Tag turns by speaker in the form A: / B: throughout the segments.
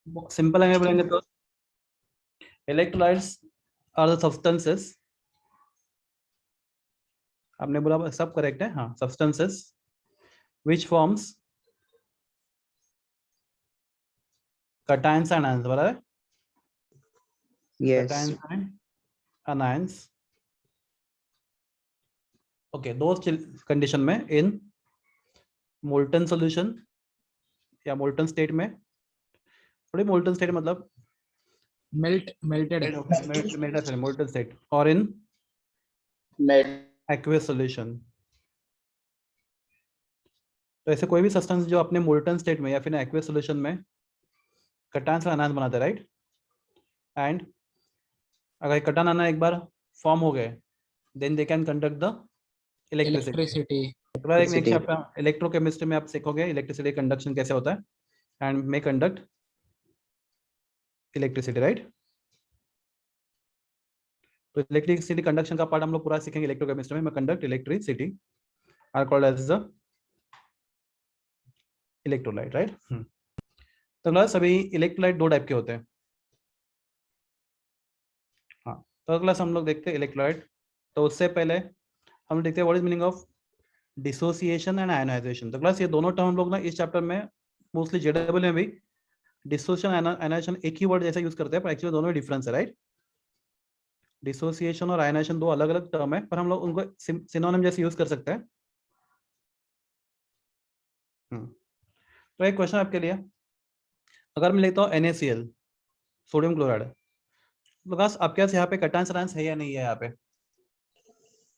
A: Simple language बोलेंगे तो electrolytes are the substances, आपने बोला सब करेक्ट है, हाँ, substances which forms cations and anions, बराबर है?
B: Yes.
A: cations and anions. Okay, दो कंडीशन में इन मोल्टन सॉल्यूशन या मोल्टन स्टेट में, थोड़ी मोल्टन स्टेट मतलब
C: मेल्टेड
A: मोल्टन स्टेट, और इन एक्वस सॉल्यूशन। तो ऐसे कोई भी सब्सटेंस जो अपने मोल्टन स्टेट में या फिर एक्वस सॉल्यूशन में कटायंस और आयन बनाते हैं, राइट? एंड अगर कटायन आयन एक बार फॉर्म हो गए, then they can conduct the electricity. Next chapter electrochemistry में आप सीखोगे इलेक्ट्रिसिटी कंडक्शन कैसे होता है, and may conduct electricity, right? तो इलेक्ट्रिसिटी कंडक्शन का पार्ट हम लोग पूरा सीखेंगे इलेक्ट्रोकेमिस्ट्री में। Conduct electricity are called as the electrolyte, right? तो क्लास अभी इलेक्ट्रोलाइट दो टाइप के होते हैं, हाँ। तो क्लास हम लोग देखते हैं इलेक्ट्रोलाइट। तो उससे पहले हम देखते हैं what is meaning of dissociation and ionization. तो क्लास ये दोनों टर्म हम लोग ना इस चैप्टर में मोस्टली जेडबल में भी डिसोसिएशन आयनाइजेशन एक ही वर्ड जैसा यूज करते हैं, पर एक्चुअली दोनों में डिफरेंस है, राइट? डिसोसिएशन और आयनाइजेशन दो अलग अलग टर्म है, पर हम लोग उनको सिनोनिम जैसे यूज कर सकते हैं। तो एक क्वेश्चन आपके लिए, अगर मैं लेता हूँ NaCl सोडियम क्लोराइड, तो बस आपके पास यहाँ पे कटायंस आयंस है या नहीं है? यहाँ पे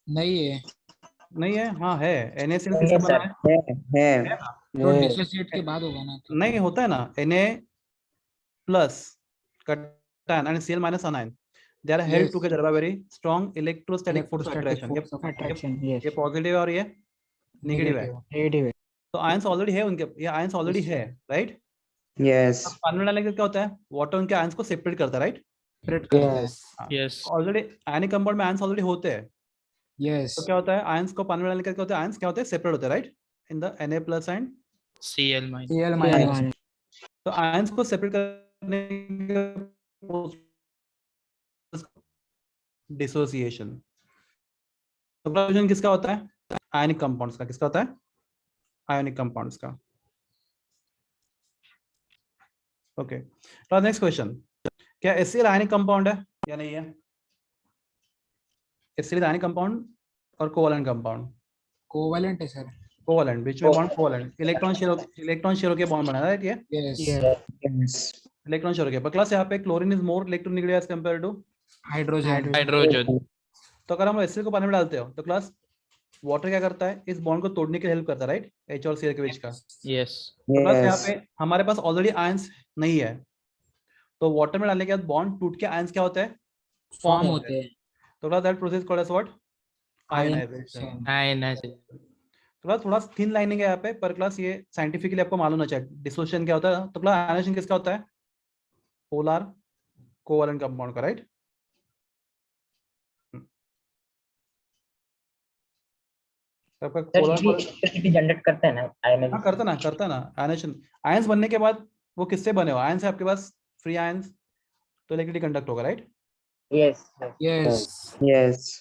A: नहीं है, हाँ है। NaCl किसका बना है ना?
C: तो डिसोसिएट के बाद होगा ना?
A: नहीं होता है ना, Na plus cation and Cl minus ion, they are held together by very strong electrostatic force of attraction. ये पॉजिटिव है और ये नेगेटिव है। तो आयंस ऑलरेडी है उनके, ये आयंस ऑलरेडी है, राइट?
B: Yes.
A: अब पानी में डालने के क्या होता है, वाटर उनके आयंस को सेपरेट करता है, right?
D: Yes.
A: Already ionic compound में आयंस ऑलरेडी होते हैं, तो क्या होता है, आयंस को पानी में डालने के क्या होता है, आयंस क्या होते हैं, सेपरेट होते हैं, right? In the Na plus and
D: Cl minus.
A: तो आयंस को सेपरेट करने डिसोसिएशन। तो डिसोसिएशन किसका होता है, आयनिक कंपाउंड्स का। किसका होता है, आयनिक कंपाउंड्स का। ओके, तो नेक्स्ट क्वेश्चन, क्या HCl आयनिक कंपाउंड है या नहीं है? HCl आयनिक कंपाउंड और कोवैलेंट कंपाउंड।
C: कोवैलेंट है सर।
A: कोवैलेंट, बीच में बॉन्ड कोवैलेंट, इलेक्ट्रॉन शेयर होकर बॉन्ड बना रहा है, ये
B: Yes.
A: इलेक्ट्रॉन शेयर होकर। पर क्लास यहाँ पे chlorine is more electronegative as compare to
C: hydrogen.
D: Hydrogen.
A: तो अगर हम HCl को पानी में डालते हो तो क्लास वाटर क्या करता है, इस बॉन्ड को तोड़ने की हेल्प करता है, राइट? H और Cl के बीच का।
D: Yes.
A: तो क्लास यहाँ
B: Yes.
A: पे हमारे पास ऑलरेडी आयंस नहीं है, तो वाटर में डालने के बाद बॉन्ड टूट के आयंस क्या होता है,
C: फॉर्म होते हैं।
A: तो class that process called as what, ionization.
D: Ionization.
A: तो क्लास थोड़ा थिन लाइनिंग है यहाँ पे, पर क्लास ये साइंटिफिकली आपको मालूम होना चाहिए डिसोसिएशन क्या होता है। तो क्लास आयनाइजेशन किसका होता है, पोलर कोवैलेंट कंपाउंड का, राइट? आपका पोलर
E: इलेक्ट्रिसिटी जनरेट करता है ना
A: हाँ, करता है ना आयनाइजेशन। आयंस बनने के बाद वो किससे बने हो, आयंस है आपके पास, फ्री आयंस, तो इलेक्ट्रिसिटी कंडक्ट होगा, राइट?
B: Yes.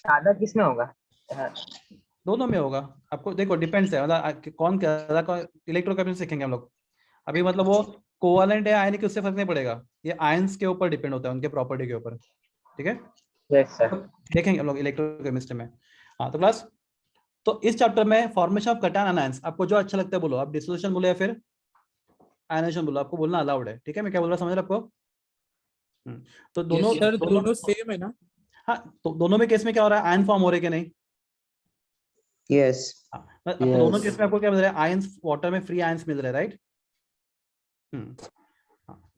E: आधा किसमें होगा?
A: दोनों में होगा, आपको देखो डिपेंड्स है, मतलब कौन ज्यादा इलेक्ट्रोकेमिस्ट्री सीखेंगे हम लोग अभी, मतलब वो कोवैलेंट है आयनिक, उससे फर्क नहीं पड़ेगा, ये आयंस के ऊपर डिपेंड होता है, उनके प्रॉपर्टी के ऊपर, ठीक है? तो देखेंगे हम लोग इलेक्ट्रोकेमिस्ट्री में। हाँ, तो क्लास, तो इस चैप्टर में फॉर्मेशन ऑफ कटायन आयंस, आपको जो अच्छा लगता है बोलो, आप डिसोसिएशन बोलो या फिर आयनाइजेशन बोलो, आपको बोलना अलाउड है, ठीक है? मैं क्या बोल रहा समझ रहे आपको? तो दोनों
C: सेम है ना?
A: हाँ, तो दोनों में केस में क्या हो रहा है, आयन फॉर्म हो रहे कि नहीं?
B: Yes.
A: तो दोनों केस में आपको क्या मिल रहा है, आयंस, वाटर में फ्री आयंस मिल रहे हैं, राइट?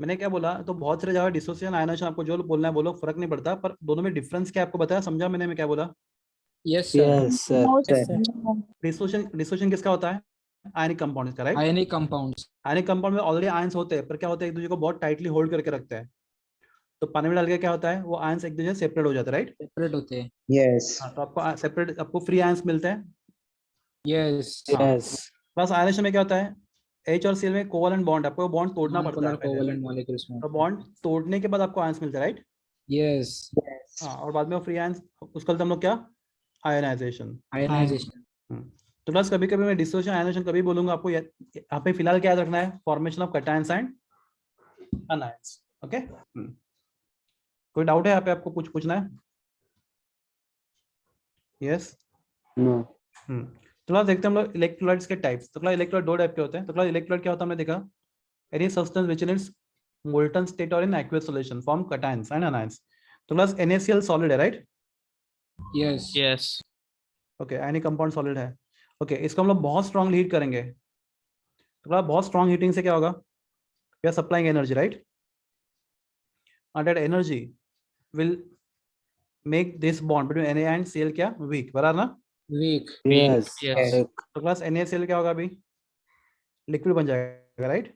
A: मैंने क्या बोला, तो बहुत सारे जगह डिसोसिएशन आयनाइजेशन आपको जो बोलना है बोलो, फर्क नहीं पड़ता, पर दोनों में डिफरेंस क्या आपको बताया, समझा मैंने? मैं क्या बोला?
C: Yes sir.
A: डिसोसिएशन किसका होता है, आयनिक कंपाउंड्स का, right?
C: Ionic compounds.
A: Ionic compound में ऑलरेडी आयंस होते हैं, पर क्या होता है, एक दूसरे को बहुत टाइटली होल्ड करके रखते हैं, तो पानी में डाल के क्या होता है, वो आयंस एक दूसरे से सेपरेट हो जाते हैं, राइट?
C: सेपरेट होते हैं।
B: Yes.
A: तो आपको सेपरेट, आपको फ्री आयंस मिलते हैं।
C: यस।
A: बस आयनाइजेशन में क्या होता है, H और Cl में कोवेलेंट बॉन्ड, आपको बॉन्ड तोड़ना पड़ता है
C: Non-polar
A: पहले,
C: covalent molecules में
A: तो बॉन्ड तोड़ने के बाद आपको आयंस मिलते हैं, राइट?
C: yes
A: हाँ, और बाद में वो फ्री आयंस, उसको हम लोग क्या, आयनाइजेशन।
C: ionization
A: तो प्लस कभी कभी मैं डिसोसिएशन आयनाइजेशन कभी बोलूंगा आपको, यहाँ पे फिलहाल क्या याद रखना है, formation of cations and anions. Okay, कोई डाउट है यहाँ पे, आपको कुछ पूछना है? यस।
B: No.
A: तो क्लास देखते हैं हम लोग इलेक्ट्रोलाइट्स के टाइप्स। तो क्लास इलेक्ट्रोलाइट दो टाइप के होते हैं। तो क्लास इलेक्ट्रोलाइट क्या होता है हमने देखा, any substance which in its molten state और in aqueous solution form cations and anions. तो क्लास NaCl सॉलिड है, right?
C: yes
D: Yes.
A: Okay, any compound solid है। ओके, इसको हम लोग बहुत स्ट्रांगली हीट करेंगे। तो क्लास बहुत स्ट्रांग हीटिंग से क्या होगा, we are supplying energy, right? And that energy will make this bond between Na and Cl क्या, वीक, बराबर ना?
C: weak
D: Yes.
A: तो क्लास NaCl क्या होगा, अभी लिक्विड बन जाएगा, राइट?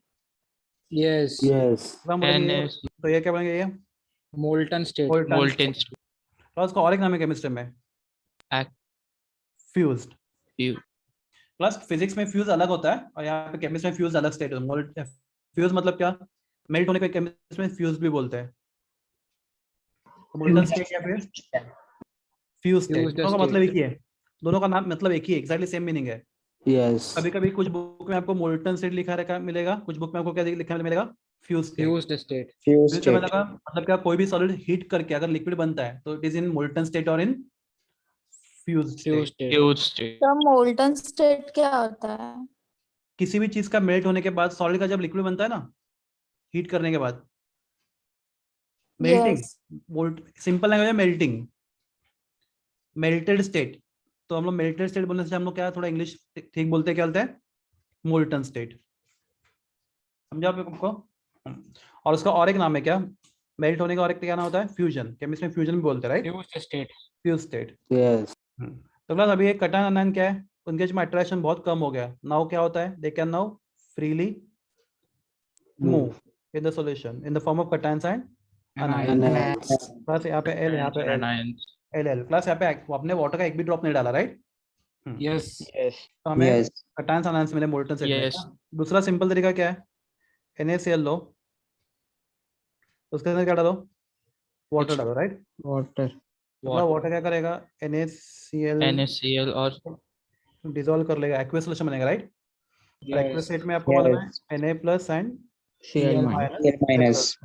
C: yes
A: तो हम बोलेंगे
D: NaCl.
A: तो ये क्या बनेगा, ये
C: molten state
D: Molten state.
A: तो उसका और एक नाम है केमिस्ट्री में,
D: Ac-
A: fused.
D: Fu-
A: plus physics में फ्यूज अलग होता है और यहाँ पे केमिस्ट्री में फ्यूज अलग स्टेट होता है। फ्यूज मतलब क्या, मेल्ट होने को केमिस्ट्री में फ्यूज भी बोलते हैं। मोल्टन स्टेट या फिर फ्यूज स्टेट,
C: Fused
A: दोनों का
C: state.
A: मतलब एक ही है, दोनों का नाम मतलब एक ही है, एक्जैक्टली सेम मीनिंग है।
B: Yes.
A: कभी कभी कुछ बुक में आपको मोल्टन स्टेट लिखा रखा मिलेगा, कुछ बुक में आपको क्या लिखा मिलेगा, fuse state.
C: fused state
B: Fused
A: fuse
B: state.
A: मतलब क्या, कोई भी सॉलिड हीट करके अगर लिक्विड बनता है तो it is in molten state और in fuse
C: fused
A: state.
C: state
D: Fused state.
F: तो मोल्टन स्टेट क्या होता है?
A: किसी भी चीज का मेल्ट होने के बाद, सॉलिड का जब लिक्विड बनता है ना, हीट करने के बाद, मेल्टिंग,
F: Yes.
A: सिंपल लैंग्वेज में मेल्टिंग, मेल्टेड स्टेट। तो हम लोग मेल्टेड स्टेट बोलने से हम लोग क्या थोड़ा इंग्लिश ठीक बोलते हैं, क्या बोलते हैं, मोल्टन स्टेट। समझा आपको? और उसका और एक नाम है क्या, मेल्ट होने का और एक क्या नाम होता है, फ्यूजन। केमिस्ट्री में फ्यूजन भी बोलते हैं, right?
C: fused state
A: fuse state.
B: Yes.
A: तो प्लस अभी एक कटायन अनायन क्या है, उनके में अट्रैक्शन बहुत कम हो गया। नाउ क्या होता है, they can now freely move in the solution in the form of cations and अनायन।
B: Anions.
A: Plus यहाँ पे L, यहाँ पे L,
D: Anions.
A: L प्लस यहाँ पे आपने वाटर का एक भी ड्रॉप नहीं डाला, राइट?
C: yes
A: तो हमें
B: Yes.
A: कैटायंस अनायंस मिले मोल्टन स्टेट में।
D: Yes.
A: दूसरा सिंपल तरीका क्या है, NaCl लो, उसके अंदर क्या डालो, वाटर डालो, राइट?
C: water
A: वाटर क्या करेगा, NaCl
D: NaCl और
A: डिसॉल्व कर लेगा, एक्वस सॉल्यूशन बनेगा, राइट? और एक्वस
C: yes
A: स्टेट में आपको मालूम है Na plus and
C: Cl
A: Cl
C: minus
B: Cl minus.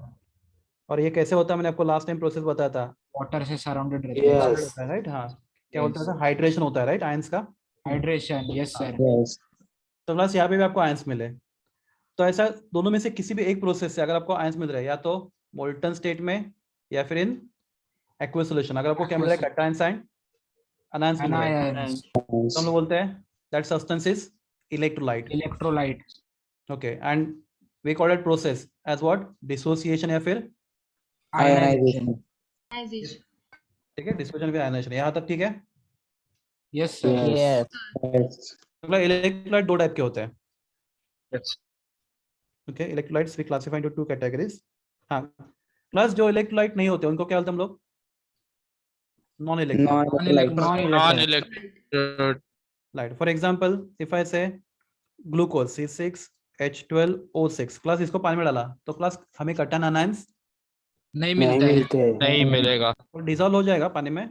A: और ये कैसे होता है, मैंने आपको लास्ट टाइम प्रोसेस बताया था,
C: water से surrounded रहता है
B: Yes.
A: राइट? हाँ, क्या बोलते हैं, हाइड्रेशन होता है, राइट, आयंस का।
C: hydration yes sir
B: Yes.
A: तो प्लस यहाँ पे भी आपको आयंस मिले। तो ऐसा दोनों में से किसी भी एक प्रोसेस से अगर आपको आयंस मिल रहा है, या तो मोल्टन स्टेट में या फिर इन एक्वस सॉल्यूशन, अगर आपको क्या मिल रहा है, कैटायंस एंड अनायंस मिल रहा है,
C: anions
A: तो हम लोग बोलते हैं that substance is electrolyte.
C: electrolyte
A: okay, and we call it process as what, dissociation या फिर,
C: ionization
A: ठीक है, डिसोसिएशन फिर आयनाइजेशन, यहाँ तक ठीक है?
C: yes sir
B: Yes. Yes.
A: तो इलेक्ट्रोलाइट दो टाइप के होते हैं।
D: yes.
A: Okay, electrolytes we classify into two categories. हाँ, प्लस जो इलेक्ट्रोलाइट नहीं होते उनको क्या बोलते हैं हम लोग, non electrolyte.
D: Non-electrolyte.
A: Light. For example if I say glucose C6H12O6, class इसको पानी में डाला तो क्लास हमें कटन अनायंस
C: नहीं
B: नहीं
C: मिलता है
B: मिलते।
D: नहीं मिलेगा.
A: और डिसॉल्व हो जाएगा पानी में,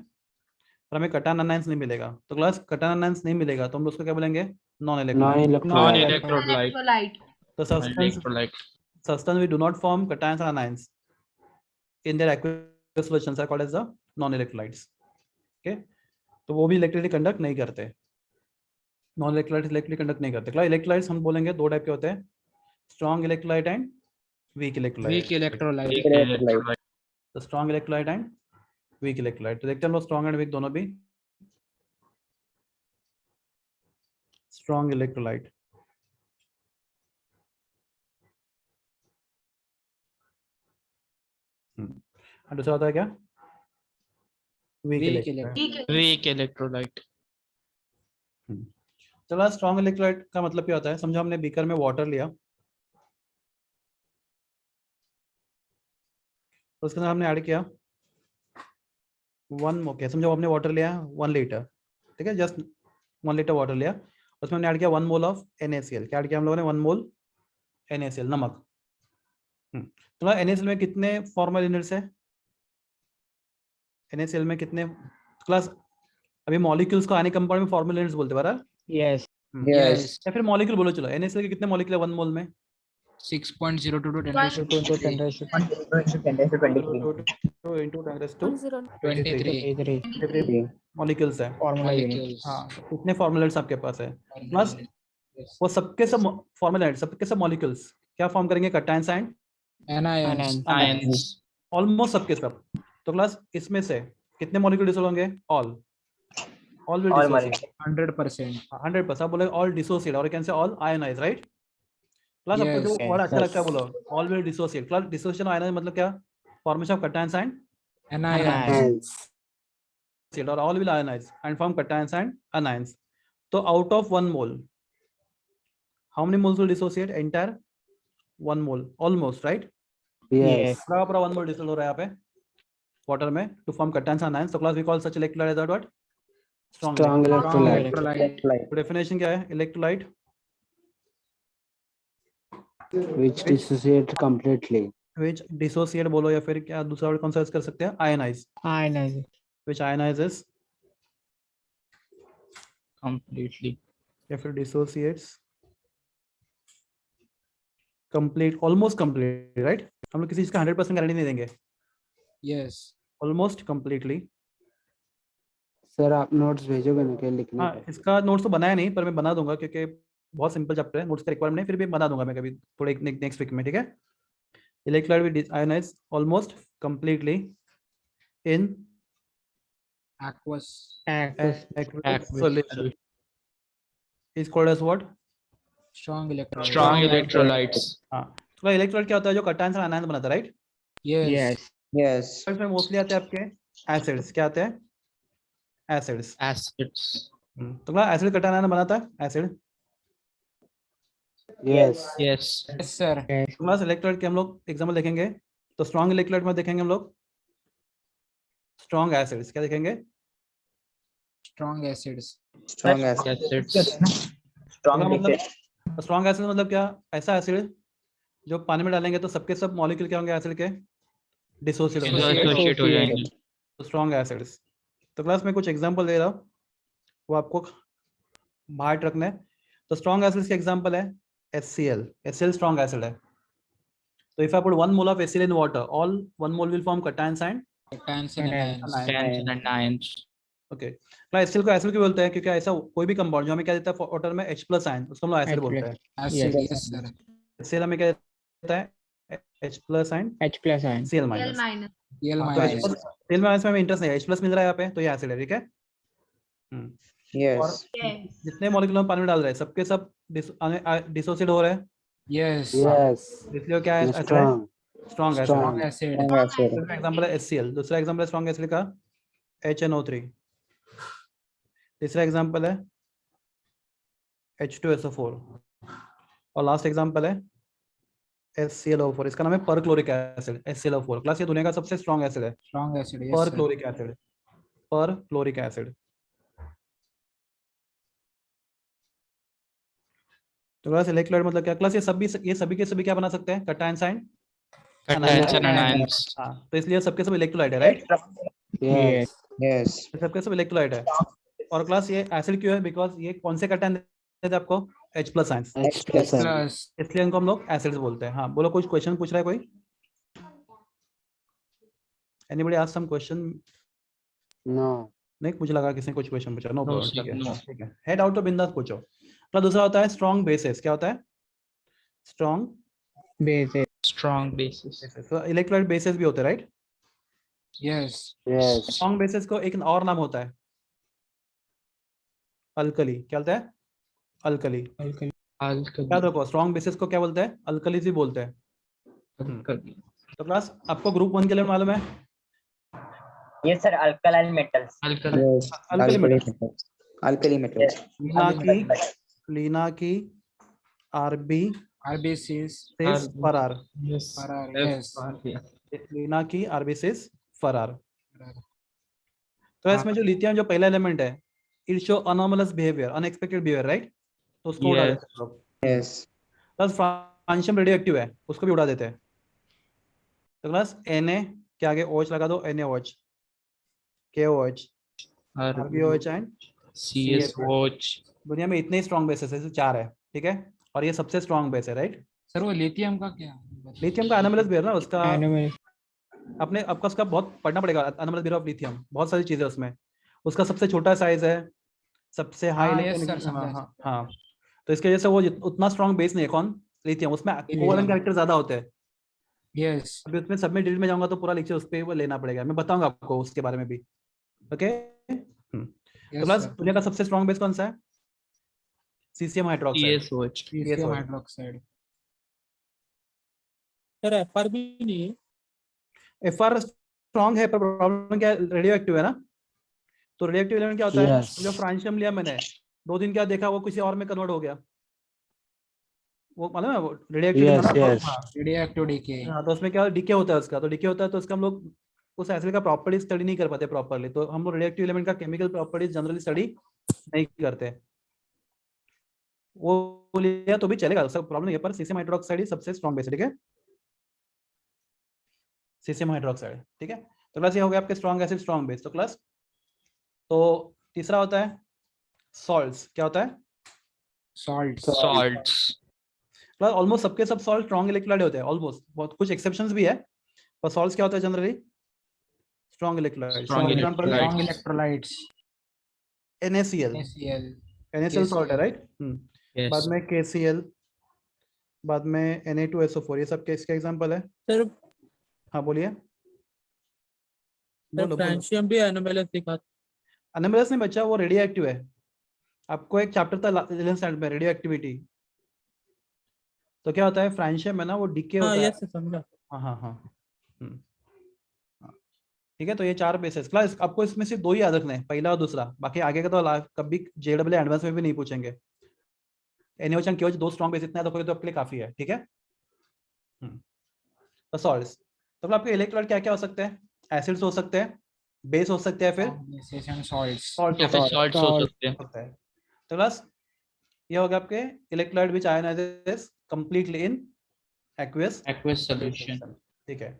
A: पर हमें कटन अनायंस नहीं मिलेगा। तो क्लास कटन अनायंस नहीं मिलेगा तो हम उसको क्या बोलेंगे, नॉन इलेक्ट्रोलाइट।
D: Non-electrolyte.
A: तो
D: Electrolyte.
A: substance we do not form cations or anions in their aqueous solutions are called as the non-electrolytes. Okay, तो वो भी इलेक्ट्रिकली कंडक्ट नहीं करते, नॉन इलेक्ट्रोलाइट्स इलेक्ट्रिकली कंडक्ट नहीं करते। इलेक्ट्रोलाइट्स हम बोलेंगे दो टाइप के होते हैं, strong electrolyte and weak electrolyte.
C: weak electrolyte
D: Weak electrolyte.
A: तो strong electrolyte and weak electrolyte. तो देखते हैं हम लोग स्ट्रॉन्ग एंड वीक दोनों भी। स्ट्रॉन्ग इलेक्ट्रोलाइट, दूसरा होता है क्या, weak
C: weak
A: electrolyte.
C: electrolyte
D: Weak electrolyte.
A: चलो, स्ट्रॉन्ग इलेक्ट्रोलाइट का मतलब क्या होता है, समझो हमने बीकर में वाटर लिया, तो उसके अंदर हमने ऐड किया 1, ओके समझो हमने वाटर लिया 1 लीटर, ठीक है, जस्ट 1 लीटर वाटर लिया, उसमें हमने ऐड किया 1 मोल ऑफ NaCl। क्या ऐड किया हम लोगों ने, 1 मोल NaCl नमक। तो NaCl में कितने फॉर्मल यूनिट्स है? NaCl में कितने क्लास? अभी मॉलिक्यूल्स को आने कंपाउंड में फॉर्मल यूनिट्स बोलते हैं बराबर?
E: Yes
B: Yes.
A: या फिर मॉलिक्यूल बोलो चलो। NaCl के कितने मॉलिक्यूल है 1 मोल में?
C: 6.02 to 10
F: One.
C: to 23.
A: 2 into 10
C: 23
B: 3.
A: Molecules है।
E: Formula unit
C: molecules.
A: हाँ, कितने फॉर्मल यूनिट्स आपके पास है? Plus,
C: Yes.
A: वो सबके सब फॉर्मल यूनिट्स, सबके सब मॉलिक्यूल्स क्या फॉर्म करेंगे? Cations and
C: Anions.
D: Ions.
A: Almost सबके सब। तो क्लास इसमें से कितने मॉलिक्यूल डिसोल्व होंगे? All will
E: all
A: dissociate
C: 100%.
A: 100%। आप बोले ऑल डिसोसिएट और can say all ionize, right? Class आपको जो
C: Yes,
A: वर्ड अच्छा
B: yes.
A: लगता है बोलो all will dissociate. Class dissociation ionize मतलब क्या? Formation of cations and
C: Anions.
B: Anions.
A: और all will ionize and form cations and anions. तो out of 1 mole how many moles will dissociate? Entire 1 mole almost, right?
B: Yes.
A: पूरा 1 मोल dissolve हो रहा है यहाँ पे वाटर में to form cations and ions. तो class we call such electrolyte as what?
B: Strong
C: Strong
B: electrolyte.
C: electrolyte.
A: तो definition क्या है electrolyte?
B: Which dissociate completely.
A: Which dissociate बोलो या फिर क्या दूसरा वर्ड कौन सा यूज कर सकते हैं? Ionize.
E: Ionize
A: which ionizes
D: Completely.
A: या फिर dissociates complete, almost complete, right? हम लोग किसी चीज का 100% गारंटी नहीं देंगे।
C: Yes.
A: Almost completely.
B: सर आप नोट्स भेजोगे ना क्या लिखने
A: हाँ,
B: का?
A: इसका नोट्स तो बनाया नहीं पर मैं बना दूंगा क्योंकि बहुत सिंपल चैप्टर है, नोट्स का रिक्वायरमेंट नहीं, फिर भी बना दूंगा मैं कभी थोड़े नेक्स्ट वीक में, ठीक है? Electrolyte will ionize almost completely in
C: Aqueous.
A: aqueous solution is called as what?
C: Strong electrolyte.
D: Strong electrolytes.
A: हाँ, तो इलेक्ट्रोलाइट क्या होता है? जो कैटायंस और आयनाइंस बनाता है, राइट?
C: Yes.
B: Yes.
A: इसमें मोस्टली आते हैं आपके एसिड्स। क्या आते हैं? एसिड्स।
D: Acids.
A: तो क्या एसिड कैटायन आयन बनाता है? Acid.
B: Yes.
D: Yes.
C: Yes, sir.
A: Class electrolyte के हम लोग एग्जांपल देखेंगे। तो स्ट्रॉन्ग इलेक्ट्रोलाइट में देखेंगे हम लोग स्ट्रॉन्ग एसिड्स। क्या देखेंगे?
C: Strong acids.
B: Strong acid.
D: Acids.
E: Strong
A: मतलब स्ट्रॉन्ग एसिड मतलब क्या? ऐसा एसिड जो पानी में डालेंगे तो सबके सब मॉलिक्यूल क्या होंगे एसिड के? डिसोसिएट होंगे।
D: Dissociate हो जाएंगे.
A: Strong acids. तो क्लास में कुछ एग्जांपल दे रहा हूँ, वो आपको बाहर रखना है। तो स्ट्रॉन्ग एसिड्स के एग्जांपल है HCl। HCl स्ट्रॉन्ग एसिड है। तो if I put 1 mole of HCl in water, all 1 mole will form cations and
C: Cations and anions.
D: Anions and anions.
A: Okay. Class HCl को एसिड क्यों बोलते हैं? क्योंकि ऐसा कोई भी कंपाउंड जो हमें क्या देता है वाटर में H+ आयन, उसको हम लोग एसिड बोलते हैं।
C: Acid. Yes, sir.
A: HCl हमें क्या देता है? H+ ion,
E: H+ ion
A: Cl-।
C: Cl
A: तो
C: minus.
A: Cl- में हमें इंटरेस्ट नहीं है, H+ मिल रहा है यहाँ पे तो ये एसिड है, ठीक है? और
B: Yes.
A: जितने मॉलिक्यूल हम पानी में डाल रहे हैं सबके सब डिसोसिएट हो रहे हैं,
C: Yes.
B: Yes.
A: इसलिए क्या है?
B: Strong.
A: Strong acid.
C: Strong acid.
B: Strong acid.
A: दूसरा एग्जांपल है HCl। दूसरा एग्जांपल है स्ट्रॉन्ग एसिड का HNO3। तीसरा एग्जांपल है H2SO4 और लास्ट एग्जांपल है HClO4। इसका नाम है परक्लोरिक एसिड, HClO4। क्लास ये दुनिया का सबसे स्ट्रॉन्ग एसिड है,
C: Strong acid. Yes, sir.
A: Perchloric acid. Perchloric acid. तो क्लास इलेक्ट्रोलाइट मतलब क्या? क्लास ये सभी के सभी क्या बना सकते हैं? Cations and
D: Cations and anions.
A: हाँ, तो इसलिए सबके सब इलेक्ट्रोलाइट है, राइट?
B: Yes. Yes.
A: सबके सब इलेक्ट्रोलाइट है। और क्लास ये एसिड क्यों है? बिकॉज ये कौन से कैटायन देते हैं आपको? H+ ions,
B: H+.
C: Plus.
A: इसलिए इनको हम लोग एसिड्स बोलते हैं। हाँ, बोलो कुछ क्वेश्चन पूछ रहा है कोई? Anybody ask some question?
B: No.
A: नहीं, मुझे लगा किसी ने कुछ क्वेश्चन पूछा। नो
D: No,
A: प्रॉब्लम,
D: sir,
A: ठीक है,
D: no.
A: ठीक है। हेड आउट ऑफ बिंदास पूछो। तो दूसरा होता है स्ट्रॉन्ग बेसिस। क्या होता है? Strong
E: base
D: Strong bases.
A: Basis. तो इलेक्ट्रोलाइट बेसिस भी होते हैं, right?
C: Yes.
B: Yes.
A: Strong bases को एक और नाम होता है अल्कली। क्या बोलते हैं? अल्कली।
C: Alkali.
A: याद रखो, स्ट्रॉन्ग बेसिस को क्या बोलते हैं? अल्कलीज ही बोलते हैं।
D: Alkali.
A: तो क्लास आपको ग्रुप 1 के लिए मालूम है?
E: Yes sir alkali metals
D: Alkali.
B: Yes.
A: Alkali
B: metals. Alkali metals.
A: Leena की RB
C: RBCs.
A: फरार।
D: Yes.
C: Farrar.
D: Yes.
C: Yes.
A: Leena की RB फरार। तो इसमें जो लिथियम जो पहला एलिमेंट है, it show anomalous behaviour, unexpected behaviour, right? तो उसको उड़ा
D: Yes.
A: देते हैं लोग।
B: Yes.
A: बस फ्रांशियम रेडियो एक्टिव है, उसको भी उड़ा देते हैं। तो क्लास Na के आगे OH लगा दो, NaOH, KOH, RbOH and
D: CSOH।
A: दुनिया में इतने स्ट्रॉन्ग बेसेस है, 4 है, ठीक है, और ये सबसे स्ट्रॉन्ग बेस है, राइट।
C: सर वो लिथियम का क्या?
A: लिथियम का एनामलस बेयर ना, उसका
B: एनिमल
A: अपने आपका उसका बहुत पढ़ना पड़ेगा, एनामलस बेयर ऑफ लिथियम, बहुत सारी चीजें उसमें। उसका सबसे छोटा साइज है, सबसे हाई
C: हाँ, yes sir,
A: हाँ
C: समझा,
A: हाँ हाँ। तो इसके वजह से वो उतना स्ट्रॉन्ग बेस नहीं है। कौन? लिथियम। उसमें कोवलेंट कैरेक्टर ज्यादा होते हैं।
C: यस।
A: अभी उसमें सब में डिटेल में जाऊंगा तो पूरा लेक्चर उस पर वो लेना पड़ेगा, मैं बताऊंगा आपको उसके बारे में भी। ओके। तो
C: यस
A: बस
C: सर।
A: दुनिया का सबसे स्ट्रॉन्ग बेस कौन सा है? Caesium hydroxide.
D: CSOH।
C: Lithium
A: OH।
C: Hydroxide.
G: Sir F R भी नहीं है।
A: एफआर स्ट्रॉन्ग है पर प्रॉब्लम क्या है? रेडियो एक्टिव है ना। तो रेडियो एक्टिव एलिमेंट क्या होता है?
B: Yes.
A: जो फ्रांशियम लिया मैंने, 2 दिन क्या देखा वो किसी और में कन्वर्ट हो गया। वो मालूम है, वो रेडियो
B: Yes,
A: एक्टिव।
B: yes.
A: हाँ
C: रेडियो एक्टिव डीके।
A: हाँ, तो उसमें क्या डीके होता है उसका, तो डीके होता है तो उसका हम लोग उस एसिड का प्रॉपर्टी स्टडी नहीं कर पाते प्रॉपर्ली। तो हम लोग रेडियोएक्टिव एलिमेंट का केमिकल प्रॉपर्टीज जनरली स्टडी नहीं करते। वो लिया तो भी चलेगा, उसका प्रॉब्लम नहीं है, पर सीसीएम हाइड्रोक्साइड ही सबसे स्ट्रॉन्ग बेस है, ठीक है। सीसीएम हाइड्रोक्साइड, ठीक है। तो क्लास ये हो गया आपके स्ट्रॉन्ग एसिड स्ट्रॉन्ग बेस। तो क्लास तो तीसरा होता है सॉल्ट्स। क्या होता है?
C: सॉल्ट।
D: Salts।
A: क्लास ऑलमोस्ट सबके सब सॉल्ट स्ट्रॉन्ग इलेक्ट्रोलाइट होते हैं, ऑलमोस्ट। बहुत कुछ एक्सेप्शंस भी है, पर सॉल्ट्स क्या होता है generally? Strong electrolyte.
D: Strong
A: for example
D: electrolytes।
C: Strong electrolytes.
A: NaCl।
C: NaCl।
A: NaCl salt है, राइट।
D: Yes।
A: बाद में KCl, बाद में Na2SO4, ये सब के इसके एग्जांपल है।
G: सर
A: हाँ बोलिए। बोलो बोलो।
G: फ्रांशियम भी एनोमेलस दिखा।
A: अनमरस नहीं बच्चा, वो रेडियो एक्टिव है। आपको एक चैप्टर था 11th स्टैंडर्ड में, रेडियो एक्टिविटी। तो क्या होता है? फ्रांशियम है ना, वो डीके
G: हाँ
A: होता है।
G: यस समझा।
A: हाँ हाँ हाँ। हाँ। ठीक है, तो ये 4 बेसिस। क्लास आपको इसमें से 2 ही याद रखने हैं, पहला और दूसरा। बाकी आगे का तो कभी JEE एडवांस में भी नहीं पूछेंगे। NaOH और KOH 2 स्ट्रॉन्ग बेस इतना तो आपके लिए काफी है, ठीक है। तो सॉल्ट्स, तो आपके इलेक्ट्रोलाइट क्या क्या हो सकते हैं? एसिड्स हो सकते हैं, बेस हो सकते हैं, फिर
C: बेसिस एंड सॉल्ट्स।
A: सॉल्ट
D: या फिर salts हो सकते हैं।
A: होता है। तो बस ये हो गया आपके electrolyte which ionizes completely in aqueous
D: Aqueous solution।
A: ठीक है।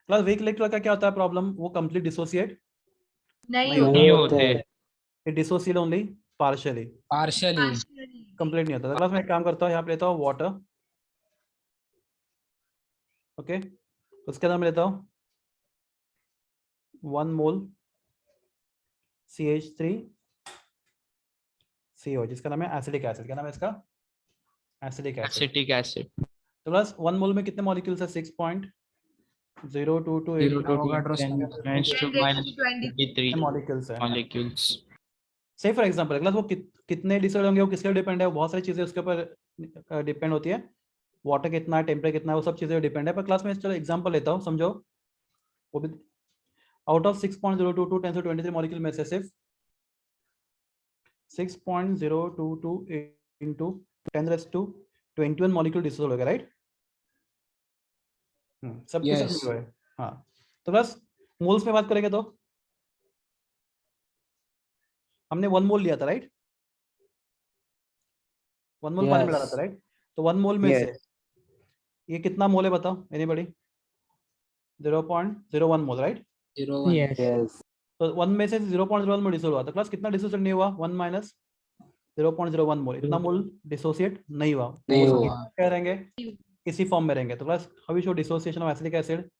A: प्लस वीक इलेक्ट्रोलाइट का क्या होता है प्रॉब्लम? वो कंप्लीट डिसोसिएट
F: नहीं
D: नहीं
F: होता
D: होते।
A: It dissociate only partially,
C: partially.
A: Complete नहीं होता। तो क्लास में एक काम करता हूँ, यहाँ पे लेता हूँ वाटर, ओके। उसके अंदर मैं लेता हूँ 1 मोल CH3CO, जिसका नाम है एसिडिक एसिड। क्या नाम है इसका? Acidic acid.
D: Acetic acid।
A: तो प्लस 1 मोल में कितने मॉलिक्यूल्स है? 6.0228
C: Avogadro's number।
D: 10⁻23
A: मॉलिक्यूल्स है।
D: molecules।
A: से फॉर एग्जांपल क्लास वो कितने डिसाइड होंगे, वो किसके डिपेंड है? वो बहुत सारी चीजें उसके ऊपर डिपेंड होती है। वाटर कितना है, टेम्परेचर कितना है, वो सब चीजें डिपेंड है। पर क्लास में चलो एग्जांपल लेता हूँ, समझो। वो भी आउट ऑफ 6.022 10⁻23 मॉलिक्यूल में से सिर्फ 6.022 into 10⁻21 मॉलिक्यूल डिसोल्व हो गया, राइट। सब के सब
C: Yes।
A: नहीं हुए। हाँ, तो बस मोल्स में बात करेंगे तो हमने 1 मोल लिया था, राइट। 1 मोल पानी में डाला था, राइट। तो 1 मोल में से ये कितना मोल है बताओ, एनीबॉडी? 0.01 मोल, राइट।
C: 01।
B: Yes.
A: तो 1 में से 0.01 मोल डिसोल्व हुआ। तो क्लास कितना डिसोसिएट नहीं हुआ? 1 माइनस 0.01 मोल, इतना मोल डिसोसिएट नहीं हुआ।
B: नहीं
A: वो
B: हुआ।
A: क्या रहेंगे? इसी फॉर्म में रहेंगे। तो class how we show dissociation of acetic acid?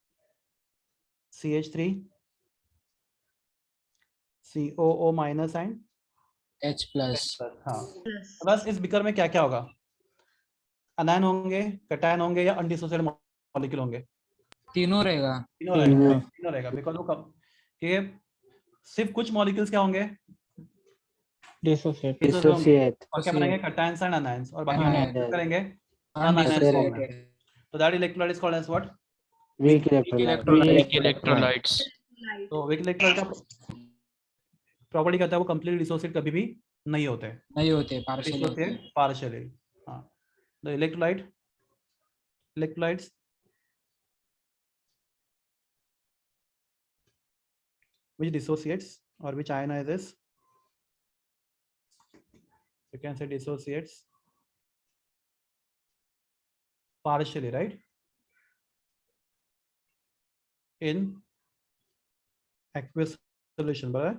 A: CH3 COO minus and
C: H plus.
A: हाँ। तो बस इस बिकर में क्या क्या होगा? अनायन होंगे, कटायन होंगे, या अनडिसोसिएटेड मॉलिक्यूल होंगे?
C: तीनों रहेगा।
A: तीनों रहेगा बिकॉज़ वो कब कि सिर्फ कुछ मॉलिक्यूल्स क्या होंगे?
G: डिसोसिएट।
B: Dissociate.
A: और क्या बनेंगे? Cations and anions. और बाकी
C: Anion।
A: क्या करेंगे?
C: Undissociated।
A: तो that electrolyte is called as what?
B: Weak electrolyte.
D: Weak electrolytes।
A: तो वीक इलेक्ट्रोलाइट का प्रॉपर्टी कहता है वो कंप्लीट डिसोसिएट कभी भी नहीं होते,
C: नहीं होते, पार्शियली होते।
A: Dissociate partially. हाँ, the electrolytes which dissociates or which ionizes, you can say dissociates partially, right? In aqueous solution, but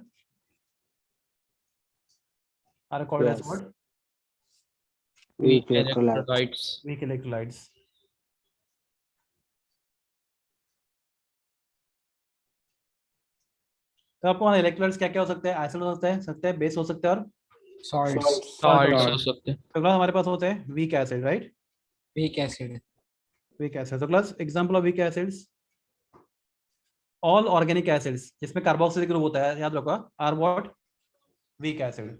A: are called as
B: Yes.
A: what?
B: Weak electrolyte.
D: Electrolytes.
A: Weak electrolytes. तो आपको इलेक्ट्रोलाइट्स क्या क्या हो सकते हैं? Acid हो सकते हैं बेस हो सकते हैं और
C: salts,
D: Salts हो सकते हैं.
A: तो क्लास हमारे पास होते हैं weak acid, right?
C: weak acid,
A: weak acid. तो class example of weak acids, all organic acids जिसमें कार्बोक्सिलिक ग्रुप होता है, याद रखो, आर व्हाट? Weak acid.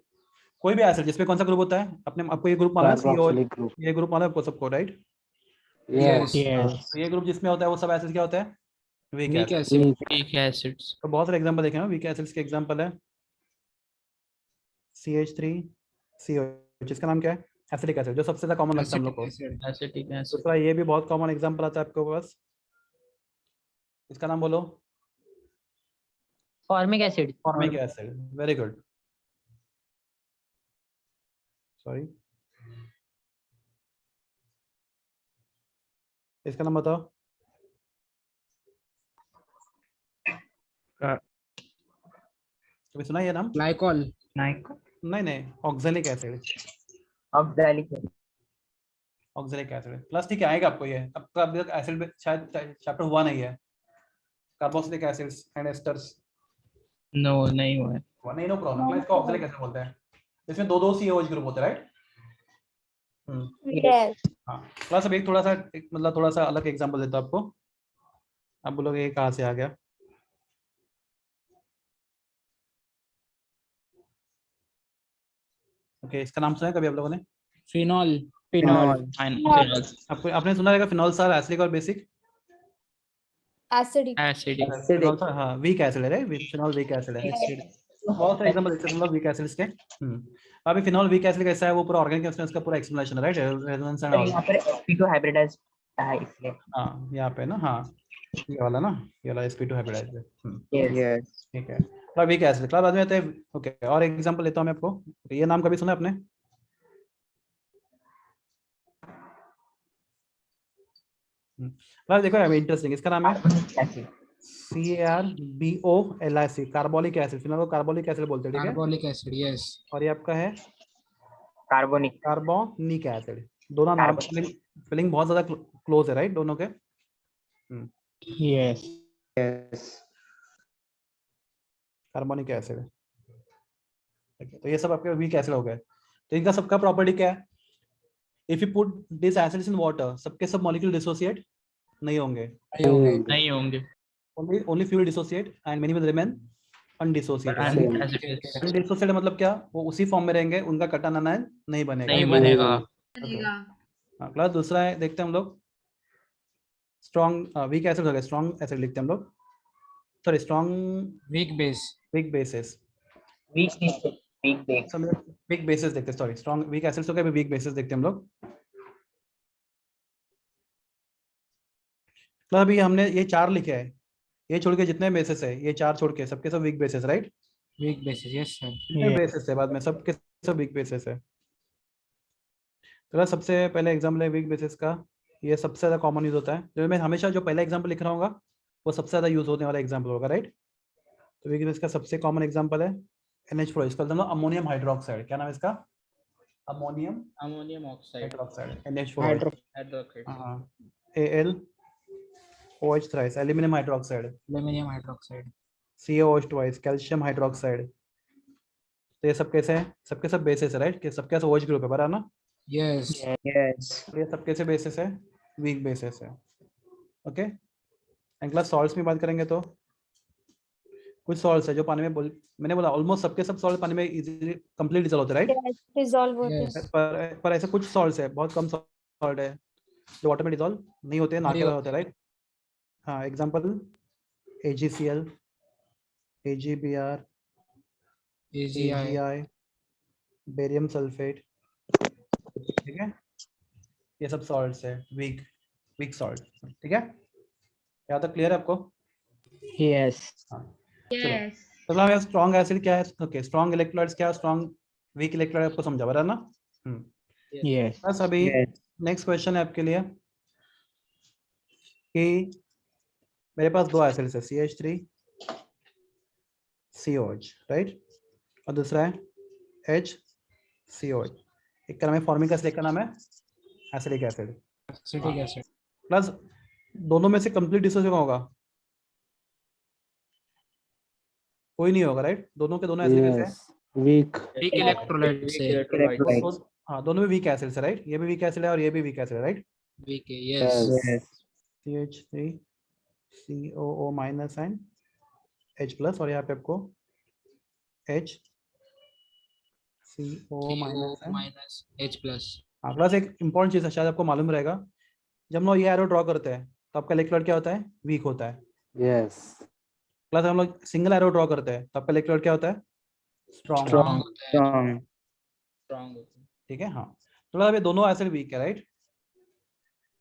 A: कोई भी एसिड जिसमें कौन सा ग्रुप होता है? अपने आपको ये ग्रुप मालूम है, CO,
B: Carboxylic group.
A: ये ग्रुप मालूम है आपको सबको, राइट?
B: Yes.
A: तो ये ग्रुप जिसमें होता है वो सब एसिड क्या होता है? Weak
C: weak
A: acid.
C: acid,
D: Weak acids.
A: तो बहुत सारे एग्जांपल देखे ना वीक एसिड्स के. एग्जांपल है CH3COH, इसका नाम क्या है? एसिडिक एसिड, जो सबसे ज्यादा कॉमन लगता है हम लोग
C: acetic
A: को.
C: acid,
D: Acetic acid.
A: दूसरा ये भी बहुत कॉमन एग्जांपल आता है आपके पास, इसका नाम बोलो.
E: Formic acid.
A: Formic acid. Very good. Sorry, इसका नाम बताओ. कभी सुना है ये नाम?
C: glycol,
A: नहीं, oxalic acid.
E: Oxalic acid.
A: Oxalic acid plus, ठीक है, आएगा आपको ये. अब अभी तक एसिड में शायद चैप्टर 1 है ये, carboxylic acids and asters.
D: No, नहीं हुआ है.
A: नहीं, नो प्रॉब्लम. इसको ऑक्सैलिक एसिड बोलते हैं. इसमें दो COH ग्रुप होते हैं, राइट?
F: Yes.
A: हाँ. प्लस अभी थोड़ा सा मतलब थोड़ा सा अलग एग्जांपल देता हूँ आपको. आप बोलोगे ये कहाँ से आ गया? ओके, इसका नाम सुना है कभी आप लोगों ने?
C: phenol,
D: Phenol.
A: आपको आपने सुना रहेगा फिनॉल सर, एसिडिक और basic.
F: Acidic.
D: Acidic.
A: Phenol sir, हाँ, वीक एसिड है, राइट? फिनॉल वीक एसिड है. बहुत सारे एग्जांपल देते हैं हम लोग वीक एसिड्स के. अभी फिनॉल वीक एसिड कैसा है, वो पूरा ऑर्गेनिक केमिस्ट्री का पूरा एक्सप्लेनेशन है, राइट? Resonance and all.
E: यहाँ पर sp2 hybridized है इसलिए.
A: हाँ, यहाँ पे ना, हाँ, ये वाला ना, ये वाला sp2 हाइब्रिडाइज्ड है.
E: Yes.
A: ठीक है. क्लास वीक एसिड, क्लास बाद में आते हैं. ओके, और एग्जांपल लेता हूँ मैं आपको. ये नाम कभी सुना है आपने? क्लास देखो, अभी इंटरेस्टिंग, इसका नाम है
E: Acid.
A: CARBOLIC, carbolic acid. फिलहाल को कार्बोलिक एसिड बोलते हैं, ठीक है?
C: carbolic acid, yes,
A: और ये आपका है
E: Carbonic.
A: Carbonic acid. दोनों नाम स्पेलिंग बहुत ज्यादा क्लोज है, राइट? दोनों के.
E: Yes.
A: Carbonic acid. ठीक है, तो ये सब आपके वीक एसिड हो गए. तो इनका सबका प्रॉपर्टी क्या है? If you put this acids in water, सबके सब मॉलिक्यूल डिसोसिएट नहीं होंगे.
D: नहीं होंगे.
A: only few will dissociate and many will remain undissociated.
D: Acidic.
A: Undissociated मतलब क्या? वो उसी फॉर्म में रहेंगे, उनका कटन आनायन नहीं बनेगा.
D: नहीं बनेगा.
A: हाँ, क्लास दूसरा है, देखते हैं हम लोग. स्ट्रॉन्ग वीक एसिड हो गया, स्ट्रॉन्ग एसिड लिखते हैं हम लोग. Sorry, strong
C: weak base,
A: weak bases.
E: Weak base.
A: Weak bases देखते हैं. सॉरी, स्ट्रॉन्ग वीक एसिड्स हो गए, वीक बेसिस देखते हैं हम लोग. तो अभी हमने ये 4 लिखे हैं, ये छोड़ के जितने बेसिस है, ये 4 छोड़ के सबके सब weak bases, right?
C: weak bases, yes sir,
A: कितने बेसिस है बाद में? सबके सब वीक बेसिस है. तो सबसे पहले एग्जाम्पल है वीक बेसिस का. ये सबसे ज्यादा कॉमन यूज होता है. जो मैं हमेशा जो पहला एग्जाम्पल लिख रहा हूँ वो सबसे ज्यादा यूज होने वाला एग्जाम्पल होगा, राइट? तो वीक बेसिस का सबसे कॉमन एग्जाम्पल है NH4. इसका मतलब अमोनियम हाइड्रोक्साइड. क्या नाम है इसका? Ammonium
D: Ammonium oxide.
A: Hydroxide, NH4.
D: Hydroxide.
A: हाँ, AlOH thrice, aluminium hydroxide.
C: aluminum hydroxide,
A: CaOH twice, calcium hydroxide. तो ये सब कैसे हैं? सबके सब बेसिस है, राइट? कि सबके सब OH ग्रुप है, बराबर ना?
C: yes,
A: तो ये सबके से बेसिस है, वीक बेसिस है. ओके. एंड क्लास सॉल्ट्स में बात करेंगे तो कुछ सॉल्ट्स है जो पानी में मैंने बोला ऑलमोस्ट सबके सब सॉल्ट पानी में इजीली कंप्लीट डिसॉल्व होते हैं, राइट?
F: Yes, dissolve होते
C: yes,
F: हैं.
A: पर ऐसे कुछ सॉल्ट्स है, बहुत कम सॉल्ट है जो वाटर में डिसॉल्व नहीं होते, ना के होते हैं, राइट? हाँ, example AgCl, AgBr,
C: AgI,
A: AgI, barium sulphate. ठीक है, ये सब सॉल्ट्स है, वीक सॉल्ट. ठीक है, यहाँ तक क्लियर है आपको?
E: Yes.
A: हाँ, चलो. तो मतलब स्ट्रॉन्ग एसिड क्या है? ओके, स्ट्रॉन्ग इलेक्ट्रोलाइट्स क्या है? स्ट्रॉन्ग वीक इलेक्ट्रोलाइट आपको समझा, बराबर ना?
E: Yes.
A: बस अभी नेक्स्ट क्वेश्चन है आपके लिए. कि मेरे पास दो एसिड्स है CH3 COH, राइट, और दूसरा है HCOH। एक का नाम है फॉर्मिक एसिड, एक का नाम है acetic acid.
C: Acetic acid.
A: Plus दोनों में से कंप्लीट डिसोसिएशन होगा, कोई नहीं होगा, राइट। दोनों के दोनों एसिड कैसे हैं?
B: Yes. Weak.
C: Weak electrolyte से.
E: Electrolytes.
A: हाँ, दोनों में वीक एसिड है, राइट। ये भी वीक एसिड है और ये भी वीक एसिड है, right.
C: Weak. Yes.
B: Yes.
A: CH3 COO minus and H plus, और यहाँ पे आपको HCO minus and
C: minus H plus.
A: हाँ। प्लस एक इंपॉर्टेंट चीज है, शायद आपको मालूम रहेगा, जब हम लोग ये एरो ड्रॉ करते हैं तो आपका इलेक्ट्रोलाइट क्या होता है? वीक होता है।
B: Yes.
A: प्लस हम लोग सिंगल एरो ड्रॉ करते हैं तो आपका इलेक्ट्रोलाइट क्या होता है? स्ट्रॉन्ग।
C: Strong होता है.
E: Strong.
D: Strong होता है।
A: ठीक है, हाँ। तो मतलब ये दोनों एसिड वीक है, राइट।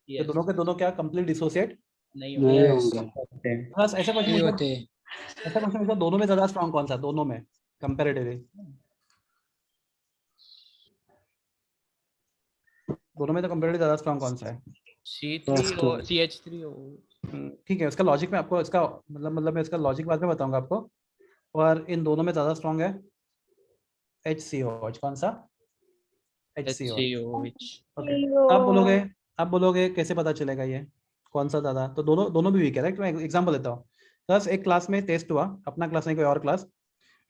A: ये
D: Yes.
A: दोनों के दोनों क्या कंप्लीट डिसोसिएट
D: नहीं
B: नहीं
D: होगा।
B: होंगे।
A: प्लस ऐसा
C: नहीं
A: क्वेश्चन
C: होते.
A: ऐसा क्वेश्चन दोनों में ज्यादा स्ट्रॉन्ग कौन सा? दोनों में कंपैरेटिवली दोनों में तो कंपैरेटिवली ज्यादा स्ट्रॉन्ग कौन सा है?
D: C3 और CH3
A: ठीक है, इसका लॉजिक में आपको इसका मतलब मैं इसका लॉजिक बाद में बताऊंगा आपको, और इन दोनों में ज्यादा स्ट्रॉन्ग है HCOH। कौन सा? HCOH।
D: HCOH।
A: ओके, आप बोलोगे कैसे पता चलेगा ये कौन सा ज्यादा? तो दोनों भी वीक है, राइट। मैं एग्जांपल देता हूँ। बस एक क्लास में टेस्ट हुआ, अपना क्लास नहीं कोई और क्लास,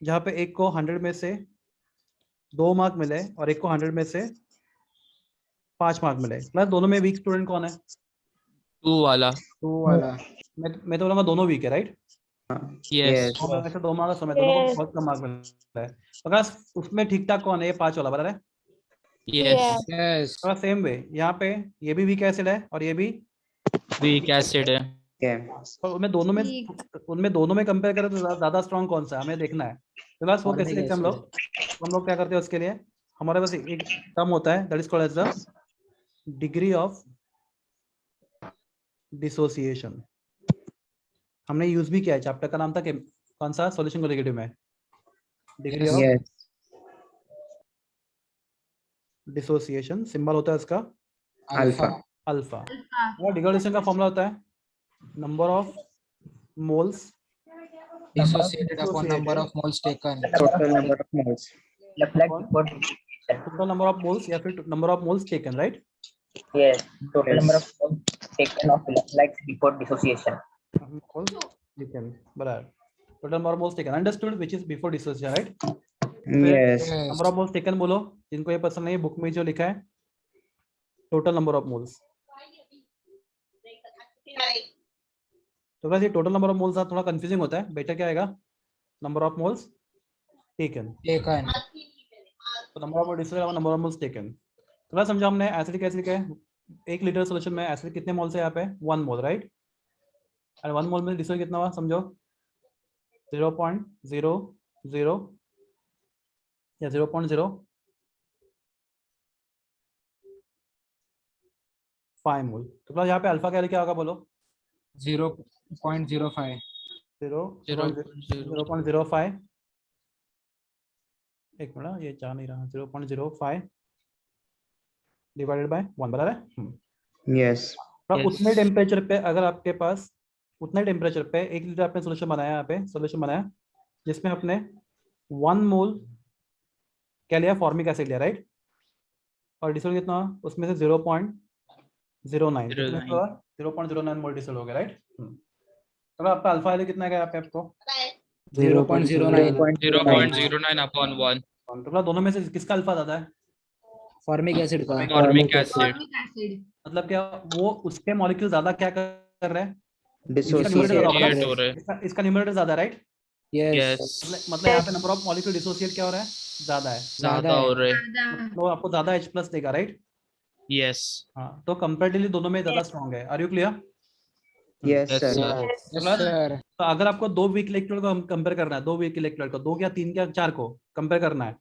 A: जहाँ पे एक को 100 में से 2 मार्क मिले और एक को 100 में से 5 मार्क मिले। प्लस दोनों में वीक स्टूडेंट कौन है?
D: 2 वाला।
C: 2 वाला.
A: मैं तो बोलूंगा दोनों वीक है, राइट।
D: Yes।
A: दोनों में से 2 मार्क समय दोनों को बहुत कम मार्क मिला है। अगर उसमें ठीक ठाक कौन है? ये 5 वाला, बराबर है।
D: Yes।
C: Yes.
A: थोड़ा सेम वे यहाँ पे ये भी वीक एसिड है और ये भी,
D: Weak acid है।
E: Okay.
A: और उनमें दोनों में कंपेयर करें तो ज्यादा स्ट्रॉन्ग कौन सा है हमें देखना है। तो बस वो कैसे देखते हैं हम लोग क्या करते हैं उसके लिए, हमारे पास एक टर्म होता है that is called as the degree of dissociation. हमने यूज भी किया है, चैप्टर का नाम था कि कौन सा? सॉल्यूशन कोलिगेटिव में degree of
E: Yes.
A: Dissociation. Symbol होता है इसका
E: Alpha.
A: अल्फा। और डिग्रेडेशन का फॉर्मूला होता है number of moles
C: Dissociated upon number of moles taken.
E: Total number of moles.
A: Total number of moles या फिर number of moles taken, right.
E: Yes. Total number of moles taken of electrolytes before dissociation.
A: बराबर, total number of moles taken understood which is before dissociation, right.
E: Yes.
A: Number of moles taken बोलो, जिनको ये पसंद नहीं है book में जो लिखा है टोटल नंबर ऑफ मोल्स। तो बस ये टोटल नंबर ऑफ मोल्स थोड़ा कंफ्यूजिंग होता है, बेटर क्या आएगा? Number of moles taken.
C: Taken.
A: तो number of dissociation number of moles taken. थोड़ा समझा हमने। एसिडिक एसिड है 1 लीटर सॉल्यूशन में एसिड कितने मोल्स है? यहाँ पे 1 मोल, राइट। और 1 मोल में डिसोसिएशन कितना हुआ समझो? 0.00 या 0.05 मोल। तो प्लस यहाँ पे अल्फा क्या होगा बोलो?
C: 0.05.
A: 0.05। एक मिनट, ये जा नहीं रहा। 0.05 डिवाइडेड बाय 1, बराबर है।
E: Yes.
A: तो
D: Yes।
A: उतने टेम्परेचर पे अगर आपके पास उतने टेम्परेचर पे 1 लीटर आपने सोल्यूशन बनाया, यहाँ पे सोल्यूशन बनाया जिसमें आपने 1 मोल क्या लिया? फॉर्मिक एसिड लिया, राइट। और डिसोल्व कितना? उसमें से 0.09 0.09 मोल डिसोल्व हो गया, राइट। तो आपका अल्फा वैल्यू कितना है यहाँ पे आपको?
C: 0.09.
D: 0.09 upon 1।
A: तो दोनों में से किसका अल्फा ज्यादा है?
C: Formic acid का.
D: Formic acid।
A: मतलब क्या वो उसके मॉलिक्यूल ज्यादा क्या कर रहे हैं?
E: Dissociate.
D: Dissociate हो रहे हैं।
A: इसका न्यूमरेटर ज्यादा, राइट।
C: Yes.
D: Yes।
A: मतलब यहाँ पे नंबर ऑफ मॉलिक्यूल डिसोसिएट क्या हो रहा है? ज्यादा है।
D: ज्यादा हो रहे हैं।
A: तो आपको ज्यादा H प्लस देगा, राइट।
D: Yes।
A: हाँ, तो कंपैरेटिवली दोनों में ज्यादा स्ट्रॉन्ग है। Are you clear?
E: Yes,
D: Yes,
E: sir.
D: sir।
C: Yes, sir.
A: तो अगर आपको 2 वीक इलेक्ट्रोड को कंपेयर करना है, 2 वीक इलेक्ट्रोड को, 2 या 3 या 4 को कंपेयर करना है,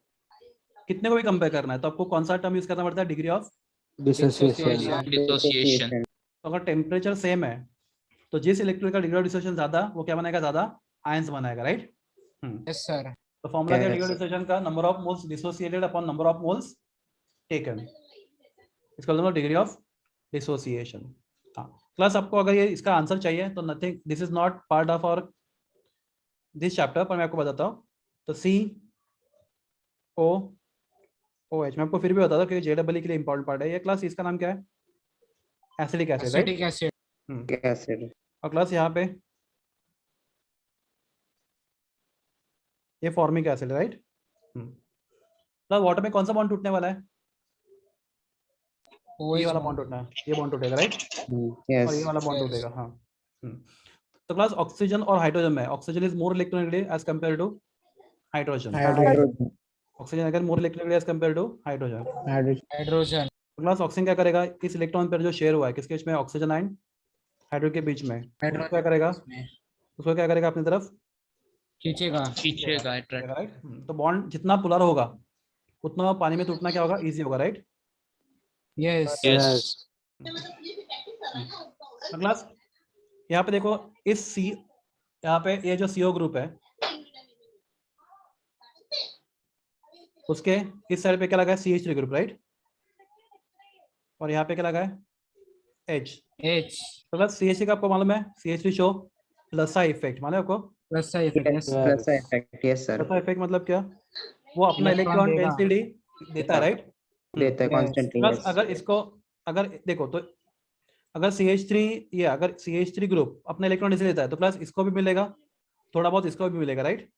A: कितने को भी कंपेयर करना है, तो आपको कौन सा टर्म यूज करना पड़ता है? Degree of
B: Dissociation.
D: Dissociation।
A: तो अगर टेम्परेचर सेम है तो जिस इलेक्ट्रोड का डिग्री ऑफ डिसोसिएशन ज्यादा, वो क्या बनाएगा? ज्यादा आयंस बनाएगा, राइट।
C: Yes, sir.
A: तो फॉर्मूला क्या?
E: Yes।
A: डिग्री ऑफ डिसोसिएशन का number of moles dissociated upon number of moles taken, इसका मतलब डिग्री ऑफ डिसोसिएशन। हाँ, क्लास आपको अगर ये इसका आंसर चाहिए तो nothing, this is not part of our this chapter, पर मैं आपको बताता हूँ। तो COOH मैं आपको फिर भी बताता हूँ क्योंकि JEE के लिए इंपॉर्टेंट पार्ट है ये। क्लास इसका नाम क्या है? Acidic acid, right?
C: Acetic acid.
B: acid.
A: और क्लास यहाँ पे ये formic acid, right? Class water में कौन सा बॉन्ड टूटने वाला है? ये
C: OH
A: वाला
C: bond.
A: बॉन्ड टूटना है, ये बॉन्ड टूटेगा, राइट?
B: Yes.
A: और ये वाला बॉन्ड
C: Yes.
A: टूटेगा, हाँ। तो क्लास ऑक्सीजन और हाइड्रोजन में oxygen is more electronegative as compare to hydrogen.
B: Hydrogen.
A: Oxygen अगर more electronegative as compare to hydrogen.
B: Hydrogen.
C: Hydrogen.
A: तो क्लास ऑक्सीजन क्या करेगा? इस इलेक्ट्रॉन पर जो शेयर हुआ है किसके बीच में? ऑक्सीजन आयन हाइड्रोजन के बीच में, उसको क्या करेगा?
C: में
A: उसको क्या करेगा? अपनी तरफ
C: खींचेगा.
D: खींचेगा, attract.
A: राइट? तो बॉन्ड जितना पोलर होगा उतना पानी में टूटना क्या होगा? इजी होगा, राइट?
C: Yes.
D: Yes.
A: तो क्लास यहाँ पे देखो, इस सी यहाँ पे ये जो CO ग्रुप है उसके इस साइड पे क्या लगा है? CH3 group, right? और यहाँ पे क्या लगा है? H।
C: H.
A: तो बस CH3 का आपको मालूम है, CH3 शो प्लस इफेक्ट, मालूम है आपको?
C: Plus side effect.
E: Yes,
C: Yes.
E: plus effect. Yes, sir.
A: Plus effect मतलब क्या? वो अपना
C: Electron
A: इलेक्ट्रॉन
C: देगा।
A: डेंसिटी देता है, राइट?
B: देता है
C: Yes.
B: constantly.
A: Plus
B: Yes.
A: अगर इसको अगर देखो तो अगर CH3 ग्रुप अपना इलेक्ट्रॉन डेंसिटी देता है तो प्लस इसको भी मिलेगा, थोड़ा बहुत इसको भी मिलेगा, राइट?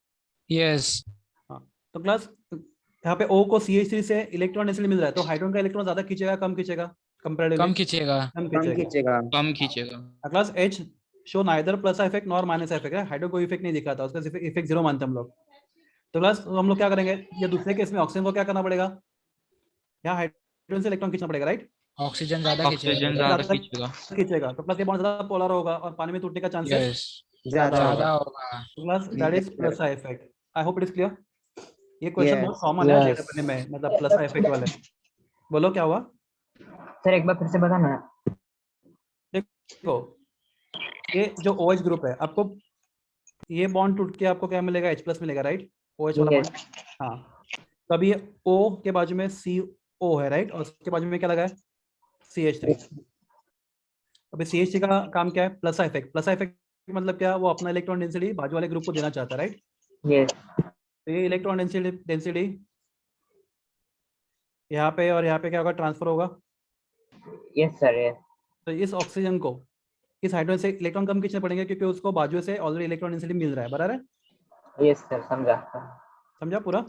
C: Yes.
A: तो प्लस यहाँ पे O को CH3 से इलेक्ट्रॉन डेंसिटी मिल रहा है तो हाइड्रोजन का इलेक्ट्रॉन ज्यादा खींचेगा कम खींचेगा? कंपैरेटिवली
C: कम खींचेगा.
A: कम
B: कम
A: खींचेगा।
B: खींचेगा.
D: कम खींचेगा.
A: Class H show neither plus effect nor minus effect है, हाइड्रो कोई इफेक्ट नहीं दिखाता, उसका सिर्फ इफेक्ट 0 मानते हैं हम लोग। तो क्लास हम लोग क्या करेंगे? ये दूसरे केस में ऑक्सीजन को क्या करना पड़ेगा? यहाँ हाइड्रोजन से इलेक्ट्रॉन खींचना पड़ेगा, राइट?
C: ऑक्सीजन ज्यादा
D: ऑक्सीजन
C: खींचेगा.
D: ज्यादा खींचेगा.
A: खींचेगा तो प्लस ये बॉन्ड ज्यादा पोलर होगा और पानी में टूटने का चांसेस
C: Yes.
B: ज्यादा
C: ज्यादा
B: होगा.
C: होगा.
A: Plus that is
B: Yes,
A: plus effect. I hope it is clear. ये क्वेश्चन
B: Yes,
A: बहुत कॉमन है
B: yes.
A: JEE में, मतलब प्लस इफेक्ट वाले। बोलो क्या हुआ?
E: सर एक बार फिर से बताना।
A: देखो ये जो OH ग्रुप है, आपको ये बॉन्ड टूट के आपको क्या मिलेगा? H+ मिलेगा, राइट? OH वाला
E: Yes.
A: बॉन्ड, हाँ। तब ये O के बाजू में CO है, राइट? और उसके बाजू में क्या लगा है? CH3। अभी CH3 का काम क्या है? Plus effect. प्लस इफेक्ट मतलब क्या? वो अपना इलेक्ट्रॉन डेंसिटी बाजू वाले ग्रुप को देना चाहता है, राइट?
E: Yes.
A: तो ये इलेक्ट्रॉन डेंसिटी यहाँ पे और यहाँ पे क्या होगा? ट्रांसफर होगा।
E: Yes, sir. Yes.
A: तो इस ऑक्सीजन को इस हाइड्रोजन से इलेक्ट्रॉन कम खींचने पड़ेंगे क्योंकि उसको बाजू से ऑलरेडी इलेक्ट्रॉन डेंसिटी मिल रहा है, बराबर है?
E: Yes, sir. समझा।
A: समझा पूरा?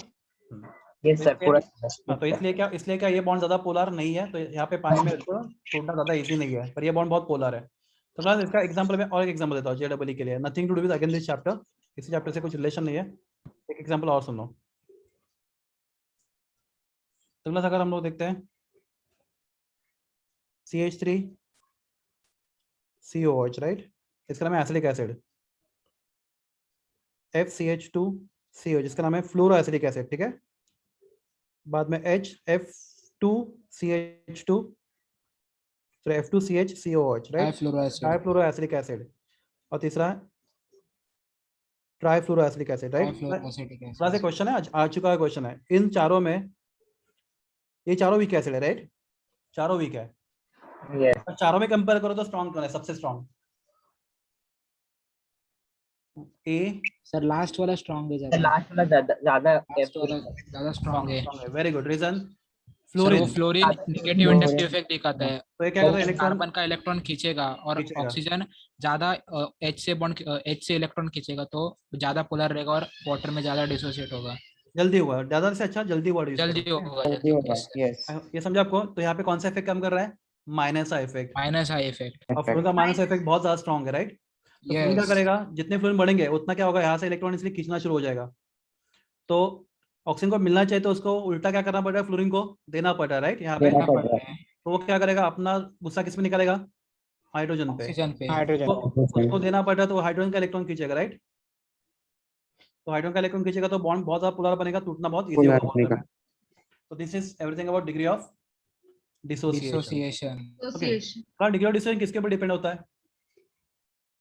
E: Yes, sir. पूरा।
A: हाँ, तो इसलिए क्या ये बॉन्ड ज्यादा पोलर नहीं है, तो यहाँ पे पानी में इसको टूटना ज्यादा इजी नहीं है, पर ये बॉन्ड बहुत पोलर है। तो क्लास इसका एग्जांपल में और एक एग्जांपल देता हूँ JEE के लिए, nothing to do with again this chapter, इसी चैप्टर से कुछ रिलेशन नहीं है। एक एग्जांपल और सुनो। तो क्लास अगर हम लोग देखते हैं CH3 COOH, राइट? इसका नाम है एसिडिक एसिड। FCH2 COH इसका नाम है फ्लोरो एसिडिक एसिड, ठीक है? बाद में F2CH2 F2CHCOH, right?
C: Trifluoroacid.
A: ट्राइफ्लोरोएसिलिक acid. और तीसरा trifluoroacetic acid, right?
C: Trifluoroacidic acid.
A: Class एक क्वेश्चन है, आ चुका है क्वेश्चन है, इन चारों में ये चारों वीक एसिड है, राइट? चारों वीक है।
E: Yes.
A: और चारों में कंपेयर करो तो स्ट्रॉन्ग कौन है? सबसे स्ट्रॉन्ग ए
G: सर लास्ट वाला स्ट्रॉन्ग है
E: सर
G: ज्यादा।
E: लास्ट वाला ज्यादा
C: Last वाला ज्यादा स्ट्रॉन्ग है.
A: Very good reason.
C: सर वो
A: fluorine
C: fluorine negative inductive effect दिखाता है.
A: तो ये क्या करता है? इलेक्ट्रॉन
C: कार्बन का इलेक्ट्रॉन खींचेगा और
A: खींचेगा।
C: ऑक्सीजन ज्यादा H से इलेक्ट्रॉन खींचेगा तो ज्यादा पोलर रहेगा और वाटर में ज्यादा डिसोसिएट होगा.
A: जल्दी हुआ, ज्यादा से अच्छा जल्दी हुआ,
C: जल्दी होगा.
B: जल्दी होगा. Yes.
A: ये समझा आपको? तो यहाँ पे कौन सा इफेक्ट कम कर रहा है? माइनस का इफेक्ट।
C: Minus high effect.
A: और फ्लोरीन का माइनस इफेक्ट बहुत ज्यादा स्ट्रॉन्ग है, राइट? तो फ्लोरीन क्या
C: Yes.
A: करेगा? जितने फ्लोरीन बढ़ेंगे उतना क्या होगा? यहाँ से इलेक्ट्रॉन इसलिए खींचना शुरू हो जाएगा। तो ऑक्सीजन को मिलना चाहिए तो उसको उल्टा क्या करना पड़ रहा है? फ्लोरीन को देना पड़ रहा है, राइट? यहाँ पे
B: देना पड़ रहा है.
A: तो वो क्या करेगा? अपना गुस्सा किस में निकालेगा? हाइड्रोजन पे।
C: ऑक्सीजन पे.
B: Hydrogen.
A: उसको देना पड़ रहा है तो हाइड्रोजन का इलेक्ट्रॉन खींचेगा, राइट? तो हाइड्रोजन का इलेक्ट्रॉन खींचेगा तो बॉन्ड बहुत ज्यादा पोलर बनेगा, टूटना बहुत इजी
B: Polar
A: होगा
B: बनेगा.
A: water में। तो this is everything about degree of dissociation.
C: Dissociation.
A: Degree of dissociation किसके ऊपर डिपेंड होता है?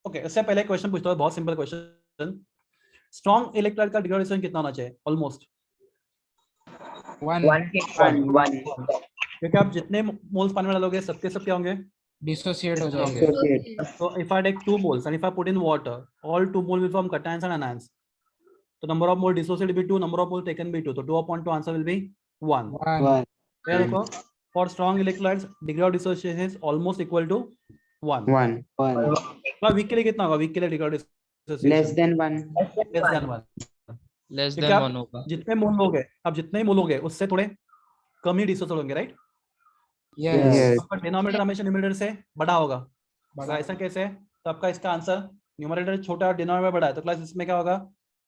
A: ओके, इससे पहले क्वेश्चन पूछता हूँ, बहुत सिंपल क्वेश्चन। स्ट्रॉन्ग इलेक्ट्रोलाइट का डिग्री ऑफ डिसोसिएशन कितना होना चाहिए? ऑलमोस्ट
C: 1.
E: 1
A: क्योंकि आप जितने मोल्स पानी में डालोगे सबके सब क्या होंगे?
C: डिसोसिएट हो जाएंगे.
B: Dissociate.
A: So if I take 2 moles and if I put in water, all 2 moles will form cations and anions. So number of mole dissociated will be 2, number of mole taken will be 2. So 2 upon 2 answer will be 1.
C: One.
B: One.
A: Here देखो, for strong electrolytes, degree of dissociation is almost equal to 1.
H: One.
B: One.
A: तो weak के लिए कितना होगा? Weak के लिए degree of dissociation
H: Less than one.
A: less than 1.
D: Less
A: क्योंकि
D: than
A: आप
D: 1 होगा.
A: जितने मोल लोगे, आप जितने ही मोल लोगे, उससे थोड़े कम ही डिसोसिएट होंगे, राइट?
C: Yes.
H: Yes.
A: आपका डिनोमिनेटर हमेशा न्यूमरेटर से बड़ा होगा.
C: बड़ा.
A: तो ऐसा कैसे है? तो आपका इसका आंसर न्यूमरेटर छोटा और डिनोमिनेटर बड़ा है, तो क्लास इसमें क्या होगा?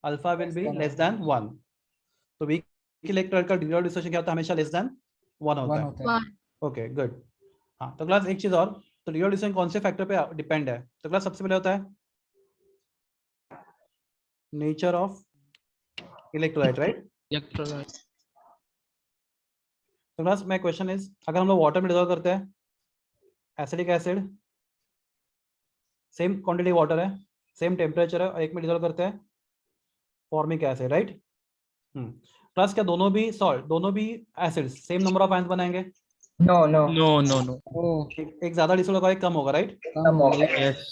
A: Alpha will be less than 1. तो वीक इलेक्ट्रॉन का डिग्री ऑफ डिसोसिएशन क्या होता है? हमेशा लेस देन 1 होता
C: One
A: है.
C: होता है.
A: Okay good. हाँ, तो क्लास एक चीज और, तो डिग्री ऑफ डिसोसिएशन कौन से फैक्टर पे डिपेंड है? तो क्लास सबसे पहले होता है nature of electrolyte, right?
D: Electrolyte.
A: तो क्लास माय क्वेश्चन इज, अगर हम लोग वाटर में डिसॉल्व करते हैं acidic acid, same quantity water है, सेम टेम्परेचर है, और एक में डिसॉल्व करते हैं फॉर्मिक एसिड, राइट? प्लस क्या दोनों भी सॉल्ट, दोनों भी acid same number of ions बनाएंगे?
E: No, no.
D: No, no, no.
C: Oh,
A: एक ज्यादा डिसॉल्व होगा, एक कम होगा, राइट?
C: कम हो गया.
D: Yes.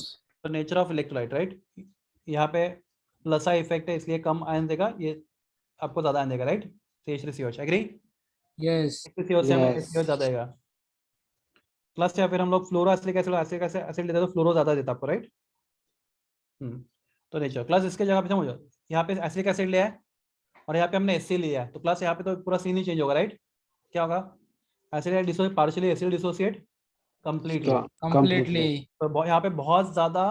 A: तो नेचर ऑफ इलेक्ट्रोलाइट, राइट? यहाँ पे प्लस आई इफेक्ट है, इसलिए कम आयन देगा, ये आपको ज्यादा आयन देगा, right? CH3COH, agree?
C: Yes.
A: CH3COH से
B: Yes.
A: HCOH ज्यादा देगा. प्लस या फिर हम लोग फ्लोरो एसिडिक एसिड लेते हैं तो फ्लोरो ज्यादा देता आपको, राइट? तो नेचर प्लस इसके जगह पे समझो, यहाँ पे एसिडिक एसिड लिया है और यहाँ पे हमने एससी लिया है, तो प्लस यहाँ पे तो पूरा सीन ही चेंज होगा, राइट? क्या होगा? Acid dissociate partially, acid dissociate completely.
C: Completely.
A: तो यहाँ पे बहुत ज्यादा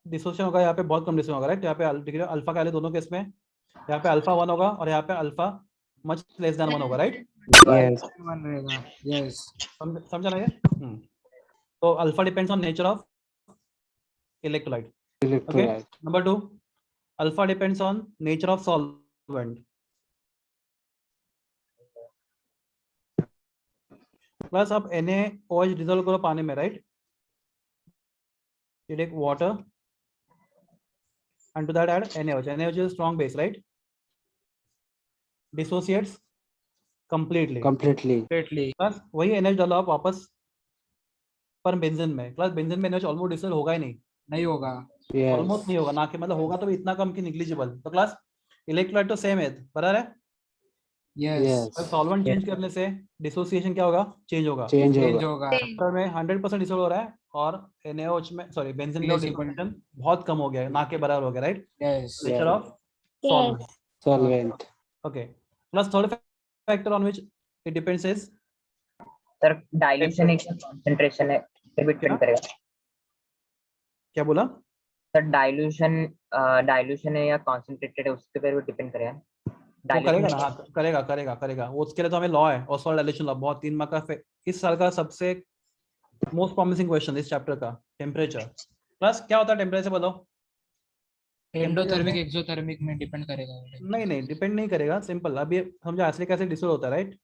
A: डिसोसिएशन होगा, यहाँ पे बहुत कम डिसोसिएशन होगा, राइट? यहाँ पे अल्फा का दोनों केस में यहाँ पे अल्फा 1 होगा और यहाँ पे अल्फा मच लेस देन 1 होगा, राइट?
H: Yes.
C: One रहेगा. Yes.
A: समझा ना ये? तो alpha depends on nature of electrolyte.
B: Electrolyte.
A: Number 2, alpha depends on nature of solvent. Plus आप NaOH dissolve करो पानी में, right? You take water and to that add NaOH. NaOH is a strong base, right? Dissociates completely.
B: Completely.
C: Completely.
A: Plus वही NaOH डालो आप वापस पर benzene में. Plus बेंजीन में NaOH ऑलमोस्ट डिसॉल्व होगा ही नहीं.
C: नहीं होगा.
B: Yes.
A: ऑलमोस्ट नहीं होगा, ना कि मतलब होगा तो भी इतना कम कि निग्लिजिबल. तो क्लास इलेक्ट्रोलाइट तो सेम है, बराबर है?
C: Yes.
B: Yes.
A: सॉल्वेंट चेंज करने से डिसोसिएशन क्या होगा? चेंज होगा.
B: Change
C: Change
B: होगा.
C: होगा.
A: वाटर में 100% डिसॉल्व हो रहा है और NaOH में सॉरी बेंजीन में डिसोसिएशन बहुत कम हो गया है, ना के बराबर हो गया, right?
C: Yes.
A: Nature of solvent.
B: Solvent.
A: Okay. Plus third factor on which it depends is
E: Sir, dilution है या concentration है, पे भी depend करेगा.
A: क्या बोला?
E: Sir, dilution है या concentrated है, उसके पे भी depend करेगा.
A: वो करेगा ना, हाँ करेगा. वो उसके लिए तो हमें लॉ है, ऑसवाल्ड डाइल्यूशन लॉ, बहुत 3 मार्क का इस साल का सबसे मोस्ट प्रॉमिसिंग क्वेश्चन इस चैप्टर का, टेम्परेचर. प्लस क्या होता है टेम्परेचर बताओ?
C: एंडोथर्मिक एक्सोथर्मिक में डिपेंड करेगा.
A: नहीं डिपेंड नहीं करेगा, सिंपल. अब ये समझो एसिडिक एसिड डिसॉल्व होता है, राइट?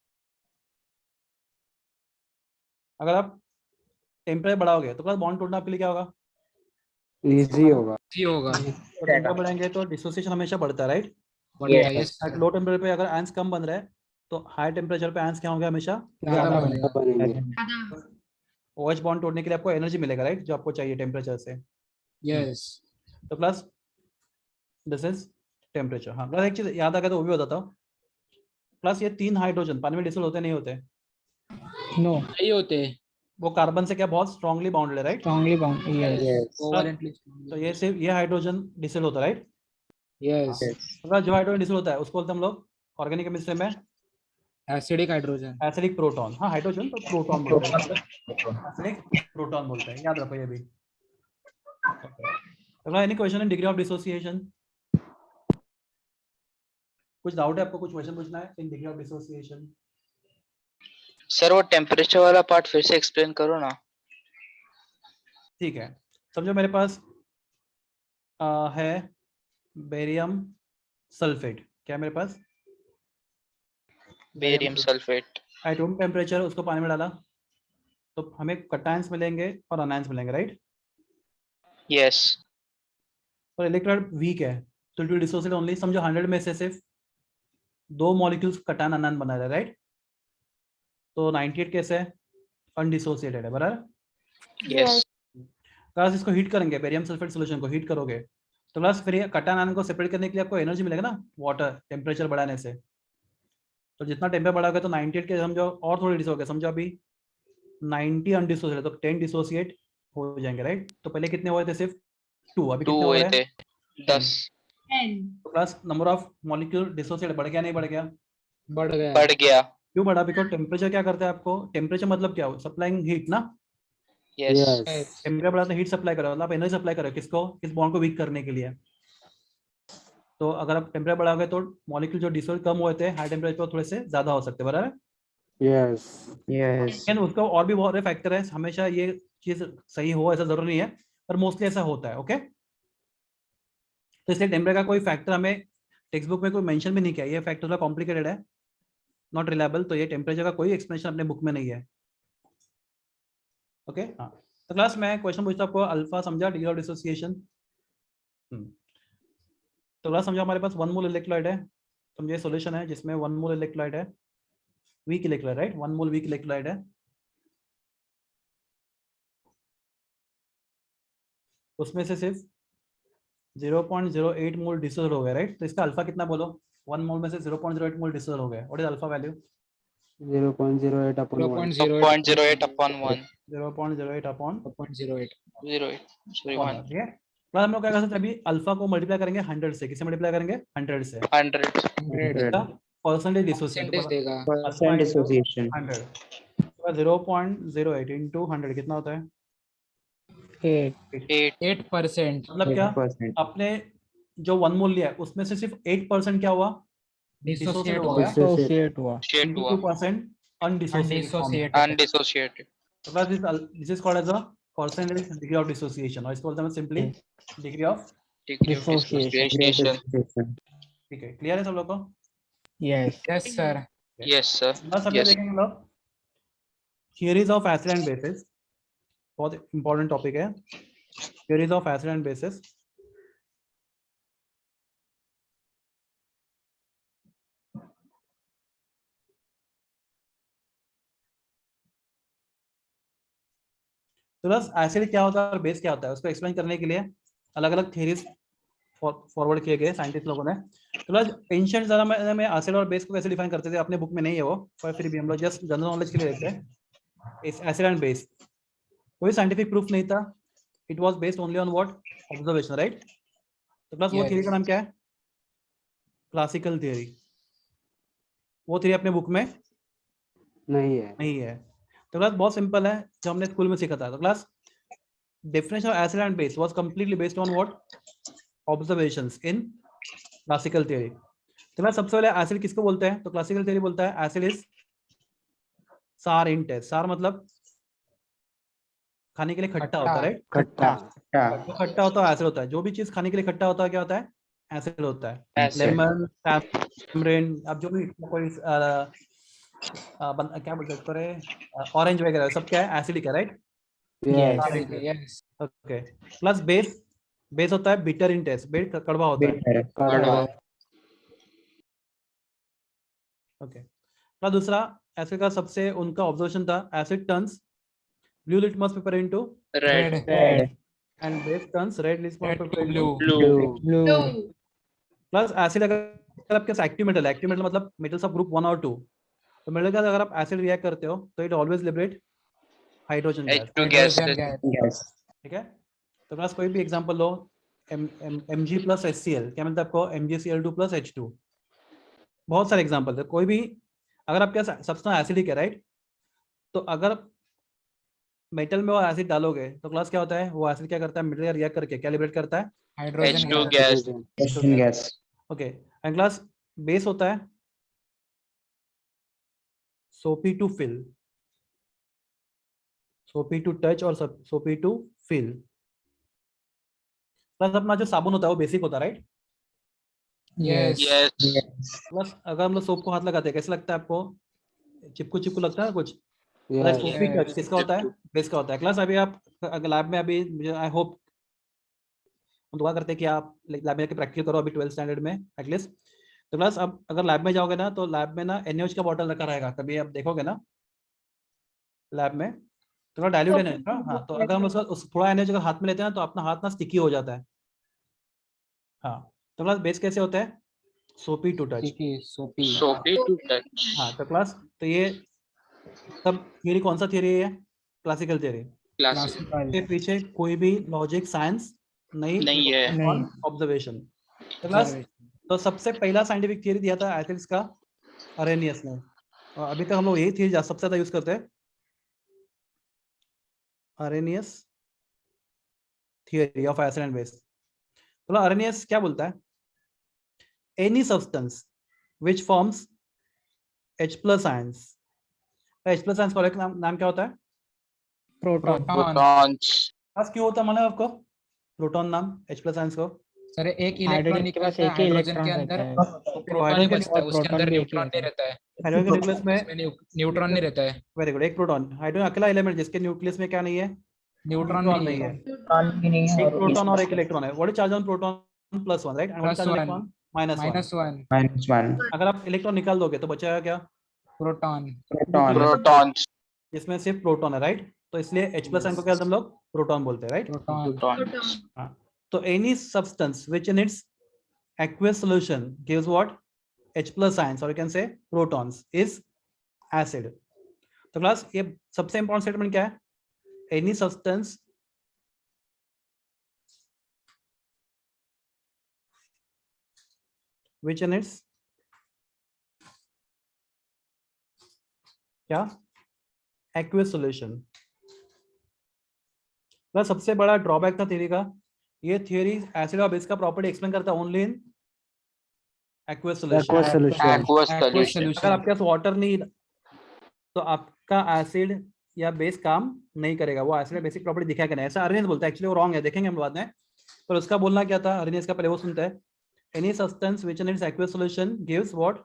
A: अगर आप टेम्परेचर बढ़ाओगे तो क्लास बॉन्ड टूटना आपके लिए क्या होगा?
B: Easy होगा.
C: जी होगा.
A: तो टेम्परेचर बढ़ाएंगे तो डिसोसिएशन हमेशा बढ़ता है, राइट?
C: बढ़िया.
E: Yes.
C: Yes.
A: At low temperature पे अगर आयंस कम बन रहा है तो हाई टेम्परेचर पे आयंस क्या होंगे? हमेशा
C: ज्यादा बनेगा.
B: बनेंगे.
A: OH बॉन्ड तोड़ने के लिए आपको एनर्जी मिलेगा, राइट? जो आपको चाहिए टेम्परेचर से.
C: Yes.
A: तो प्लस दिस इज टेम्परेचर. हाँ, प्लस एक चीज याद आ गया तो वो भी बताता हूँ. प्लस ये 3 हाइड्रोजन पानी में डिसॉल्व होते नहीं होते?
C: No. नहीं होते.
A: वो कार्बन से क्या बहुत स्ट्रांगली बाउंडेड है, right?
C: Strongly bound. Yes.
B: Yes.
C: Covalently.
A: तो ये सिर्फ ये हाइड्रोजन डिसॉल्व होता है, राइट?
C: Yes.
A: अगर जो हाइड्रोजन डिसॉल्व होता है उसको बोलते हैं हम लोग ऑर्गेनिक केमिस्ट्री में
C: Acidic hydrogen.
A: Acidic proton. हाँ, हाइड्रोजन तो प्रोटॉन बोलते हैं, एसिडिक प्रोटॉन बोलते हैं, याद रखो ये भी. अगला any question in degree of dissociation? कुछ डाउट है आपको? कुछ क्वेश्चन पूछना है in degree of dissociation?
I: Sir वो टेम्परेचर वाला पार्ट फिर से एक्सप्लेन करो ना.
A: ठीक है, समझो मेरे पास है बेरियम सल्फेट. क्या है मेरे पास?
I: Barium sulphate.
A: At room temperature उसको पानी में डाला तो हमें कटायंस मिलेंगे और अनायंस मिलेंगे, राइट?
I: यस.
A: और इलेक्ट्रोलाइट वीक है तो इट विल डिसोसिएट ओनली. समझो 100 में से सिर्फ 2 मॉलिक्यूल्स कटायन अनायन बना रहे हैं, राइट? तो 98 कैसे है? अनडिसोसिएटेड है, बराबर?
I: Yes.
A: क्लास इसको हीट करेंगे, बेरियम सल्फेट सॉल्यूशन को हीट करोगे तो क्लास फिर ये कटायन आयन को सेपरेट करने के लिए आपको एनर्जी मिलेगा ना, वाटर टेम्परेचर बढ़ाने से। तो जितना टेम्परेचर बढ़ाओगे तो 98 के समझो और थोड़ी डिस हो गया, समझो अभी 90 अनडिसोसिएट, तो 10 डिसोसिएट हो जाएंगे राइट। तो पहले कितने हुए थे, सिर्फ 2, अभी
I: 2
A: कितने हो
I: हुए
A: रहे
I: थे,
A: हैं?
I: 10
A: तो plus number of molecule dissociate बढ़ गया नहीं बढ़ गया?
G: बढ़ गया।
I: बढ़ गया।
A: क्यों बढ़ा? बिकॉज टेम्परेचर क्या करता है आपको, टेम्परेचर मतलब क्या, सप्लाइंग हीट ना।
I: Yes.
A: टेम्परेचर बढ़ा तो हीट सप्लाई करो, मतलब एनर्जी सप्लाई करो किसको, किस बॉन्ड को वीक करने के लिए। तो अगर आप टेम्परेचर बढ़ाओगे तो मॉलिक्यूल जो डिसोल्व कम हुए थे हाई टेम्परेचर पर थोड़े से ज्यादा हो सकते हैं, बराबर है।
B: यस
A: लेकिन उसका और भी बहुत फैक्टर है, हमेशा ये चीज सही हो ऐसा जरूरी नहीं है, पर मोस्टली ऐसा होता है। ओके, तो इसलिए टेम्परेचर का कोई फैक्टर हमें टेक्स्ट बुक में कोई मेंशन भी नहीं किया, ये फैक्टर थोड़ा कॉम्प्लिकेटेड है, नॉट रिलायबल, तो ये टेम्परेचर का कोई एक्सप्लेनेशन अपने बुक में नहीं है। ओके हाँ, तो क्लास में क्वेश्चन पूछता हूं आपको, अल्फा समझा, डिग्री ऑफ डिसोसिएशन। तो क्लास समझा हमारे पास 1 मोल इलेक्ट्रोलाइट है, समझे सॉल्यूशन है जिसमें 1 मोल इलेक्ट्रोलाइट है, वीक इलेक्ट्रोलाइट राइट, 1 मोल वीक इलेक्ट्रोलाइट है। उसमें से सिर्फ 0.08 मोल डिसोल्व हो गया राइट, तो इसका अल्फा कितना बोलो, 1 मोल में से 0.08 मोल डिसोल्व हो गया, what is alpha value?
B: 0.08 upon 1
I: 0.08 upon 1
A: 0.08 upon
G: 0.08
I: 08 sorry 1
A: ठीक है। प्लस हम लोग क्या कर सकते हैं, अभी अल्फा को मल्टीप्लाई करेंगे 100 से, किससे मल्टीप्लाई करेंगे? 100 से।
I: 100
G: 100
A: परसेंटेज डिसोसिएशन
G: परसेंटेज देगा।
B: percent dissociation
A: 100 0.08 into 100 कितना होता है?
I: 8
G: 8%
A: मतलब क्या,
B: 8%.
A: आपने जो 1 मोल लिया है उसमें से सिर्फ 8% क्या हुआ?
G: डिसोसिएट
A: हो
G: हो
A: गया।
G: गया।
B: Dissociate.
G: हुआ
I: 8 हुआ
A: 2% undissociated form है।
I: undissociated
A: This is called as a percentage degree of dissociation, और इसको बोलते हैं simply degree of,
I: degree of dissociation
B: Dissociation.
A: ठीक है, क्लियर है सब लोग को?
G: Yes sir.
I: yes sir
A: बस अभी
I: yes
A: देखेंगे हम लोग theories of acid and bases, बहुत इंपॉर्टेंट टॉपिक है theories of acid and bases. तो बस एसिड क्या होता है और बेस क्या होता है उसको एक्सप्लेन करने के लिए अलग अलग थियरीज फॉरवर्ड किए गए साइंटिस्ट लोगों ने। तो बस एंशिएंट ज़माने में एसिड और बेस को कैसे डिफाइन करते थे, अपने बुक में नहीं है वो, पर फिर भी हम लोग जस्ट जनरल नॉलेज के लिए देखते हैं। इस एसिड एंड बेस कोई साइंटिफिक प्रूफ नहीं था, it was based only on what, observation right. तो प्लस वो थियरी का नाम क्या है? Classical theory. वो थियरी अपने बुक में नहीं है। तो क्लास बहुत सिंपल है, जो हमने स्कूल में सीखा था। तो class definition of acid and base was completely based on what, observations in classical theory. तो क्लास सबसे पहले एसिड किसको बोलते हैं? तो क्लासिकल थियरी बोलता है एसिड इज सार इन टेस्ट। सार मतलब खाने के लिए खट्टा होता है राइट,
B: खट्टा
A: खट्टा होता है एसिड होता है। जो भी चीज खाने के लिए खट्टा होता है क्या होता है? एसिड होता है।
I: Acid.
A: लेमन, टैमरिंड, अब जो भी कोई क्या बोलते हैं, ऑरेंज वगैरह सब क्या है? एसिडिक है right.
G: Yes
A: okay, plus base, base होता है बिटर इन टेस्ट, बेस कड़वा होता है।
B: कड़वा
A: ओके, प्लस दूसरा एसिड का सबसे उनका ऑब्जर्वेशन था, asset turns blue litmus paper into
I: red
A: and base turns red litmus paper into
I: blue
B: blue
A: plus acid अगर आपके पास एक्टिव मेटल है, एक्टिव मेटल मतलब मेटल्स ऑफ ग्रुप 1 और 2, तो मेटल का अगर आप एसिड रिएक्ट करते हो तो it always liberate hydrogen gas,
I: H2 gas
B: yes
A: ठीक है। तो प्लस कोई भी एग्जांपल लो, Mg प्लस HCl क्या मिलता है आपको? MgCl2 plus H2। बहुत सारे एग्जांपल है, कोई भी अगर आपके सब्सटेंस एसिडिक है राइट, तो अगर मेटल में वो एसिड डालोगे तो क्लास क्या होता है, वो एसिड क्या करता है, मेटल रिएक्ट करके क्या लिबरेट करता है?
G: Hydrogen
I: H2 gas
B: Hydrogen gas
A: okay, and class base होता है सोपी टू फिल, सोपी टू टच और सोपी टू फिल। प्लस अपना जो साबुन होता है वो बेसिक होता है राइट।
G: यस
I: yes
A: प्लस अगर हम लोग सोप को हाथ लगाते हैं कैसे लगता है आपको? चिपकू चिपकू लगता है कुछ।
B: yes
A: सोपी टच किसका होता है? बेस का होता है। क्लास अभी आप अगर लैब में, अभी मुझे आई होप हम दुआ करते हैं कि आप लैब में जाके प्रैक्टिकल करो अभी 12th स्टैंडर्ड में एटलीस्ट। तो क्लास अब अगर लैब में जाओगे ना तो लैब में ना NaOH का बॉटल रखा रहेगा, कभी आप देखोगे ना लैब में, थोड़ा डाइल्यूट है ना। हाँ, तो अगर हम उस थोड़ा एनर्जी अगर हाथ में लेते हैं ना तो अपना हाथ ना स्टिकी हो जाता है। हाँ, तो क्लास बेस कैसे होता है? Soapy to touch.
G: Sticky, soapy.
I: Soapy to touch.
A: हाँ, तो क्लास तो ये सब थियरी कौन सा थियरी है? Classical theory.
I: Classic.
G: Classical.
A: के पीछे कोई भी लॉजिक साइंस
I: नहीं है।
G: नहीं।
A: ऑब्जर्वेशन। तो क्लास तो सबसे पहला साइंटिफिक थियरी दिया था एथिक्स का अरेनियस ने, और अभी तक हम लोग यही थियरी सबसे ज्यादा यूज करते हैं, Arrhenius theory of acid and base. तो अरेनियस क्या बोलता है? Any substance which forms H+ ions. H+ ions का एक नाम क्या होता है?
G: Proton.
I: Protons.
A: बस क्यों होता है मालूम है आपको प्रोटॉन नाम H+ आयंस को?
C: सर एक इलेक्ट्रॉन
G: हाइड्रोजन के पास
C: निकलता है
G: एक ही
C: हाइड्रोजन के
G: इलेक्ट्रॉन
C: अंदर,
G: रहता है।
C: तो प्रोटॉन ही
A: हाइड्रोजन
C: बचता है,
G: और
C: उसके
G: प्रोटॉन
C: अंदर
G: भी एक ही
C: न्यूट्रॉन नहीं रहता है,
A: हाइड्रोजन के न्यूक्लियस में
C: उसमें न्यूट्रॉन नहीं रहता है,
A: वेरी गुड, एक प्रोटॉन। हाइड्रोजन अकेला एलिमेंट जिसके न्यूक्लियस में क्या नहीं है?
C: न्यूट्रॉन
A: न्यूट्रॉन
C: नहीं
A: नहीं
C: है।
A: है।
E: Neutron भी नहीं है
A: एक
E: और
A: प्रोटॉन और एक
E: H+.
A: इलेक्ट्रॉन है। What is charge on proton? +1, right? And what is charge on
C: +1.
A: Electron? -1।
C: -1
A: अगर आप इलेक्ट्रॉन निकाल दोगे तो बचेगा क्या?
C: प्रोटॉन।
I: Protons.
A: जिसमें सिर्फ प्रोटॉन है, राइट? तो इसलिए H+ आयन को क्या हम लोग प्रोटॉन बोलते हैं, राइट?
C: प्रोटॉन।
I: Protons.
A: हाँ, तो any substance which in it's aqueous solution gives what? H+ ions, or you can say protons, is acid. तो क्लास ये सबसे इंपॉर्टेंट स्टेटमेंट क्या है? Any substance which in its क्या aqueous solution। प्लस सबसे बड़ा ड्रॉबैक था थ्योरी का, ये थ्योरी एसिड और बेस का प्रॉपर्टी एक्सप्लेन करता है only in aqueous solution।
B: Aqueous solution.
I: Aqueous
C: Aqueous
I: solution.
A: अगर आपके पास वाटर नहीं तो आपका एसिड या बेस काम नहीं करेगा, वो एसिड बेसिक प्रॉपर्टी दिखाया नहीं। ऐसा अरेनियस बोलता है, एक्चुअली वो रॉन्ग है, देखेंगे हम बाद में। पर उसका बोलना क्या था अरेनियस का? पहले वो सुनते हैं। Any substance which in it's aqueous solution gives what?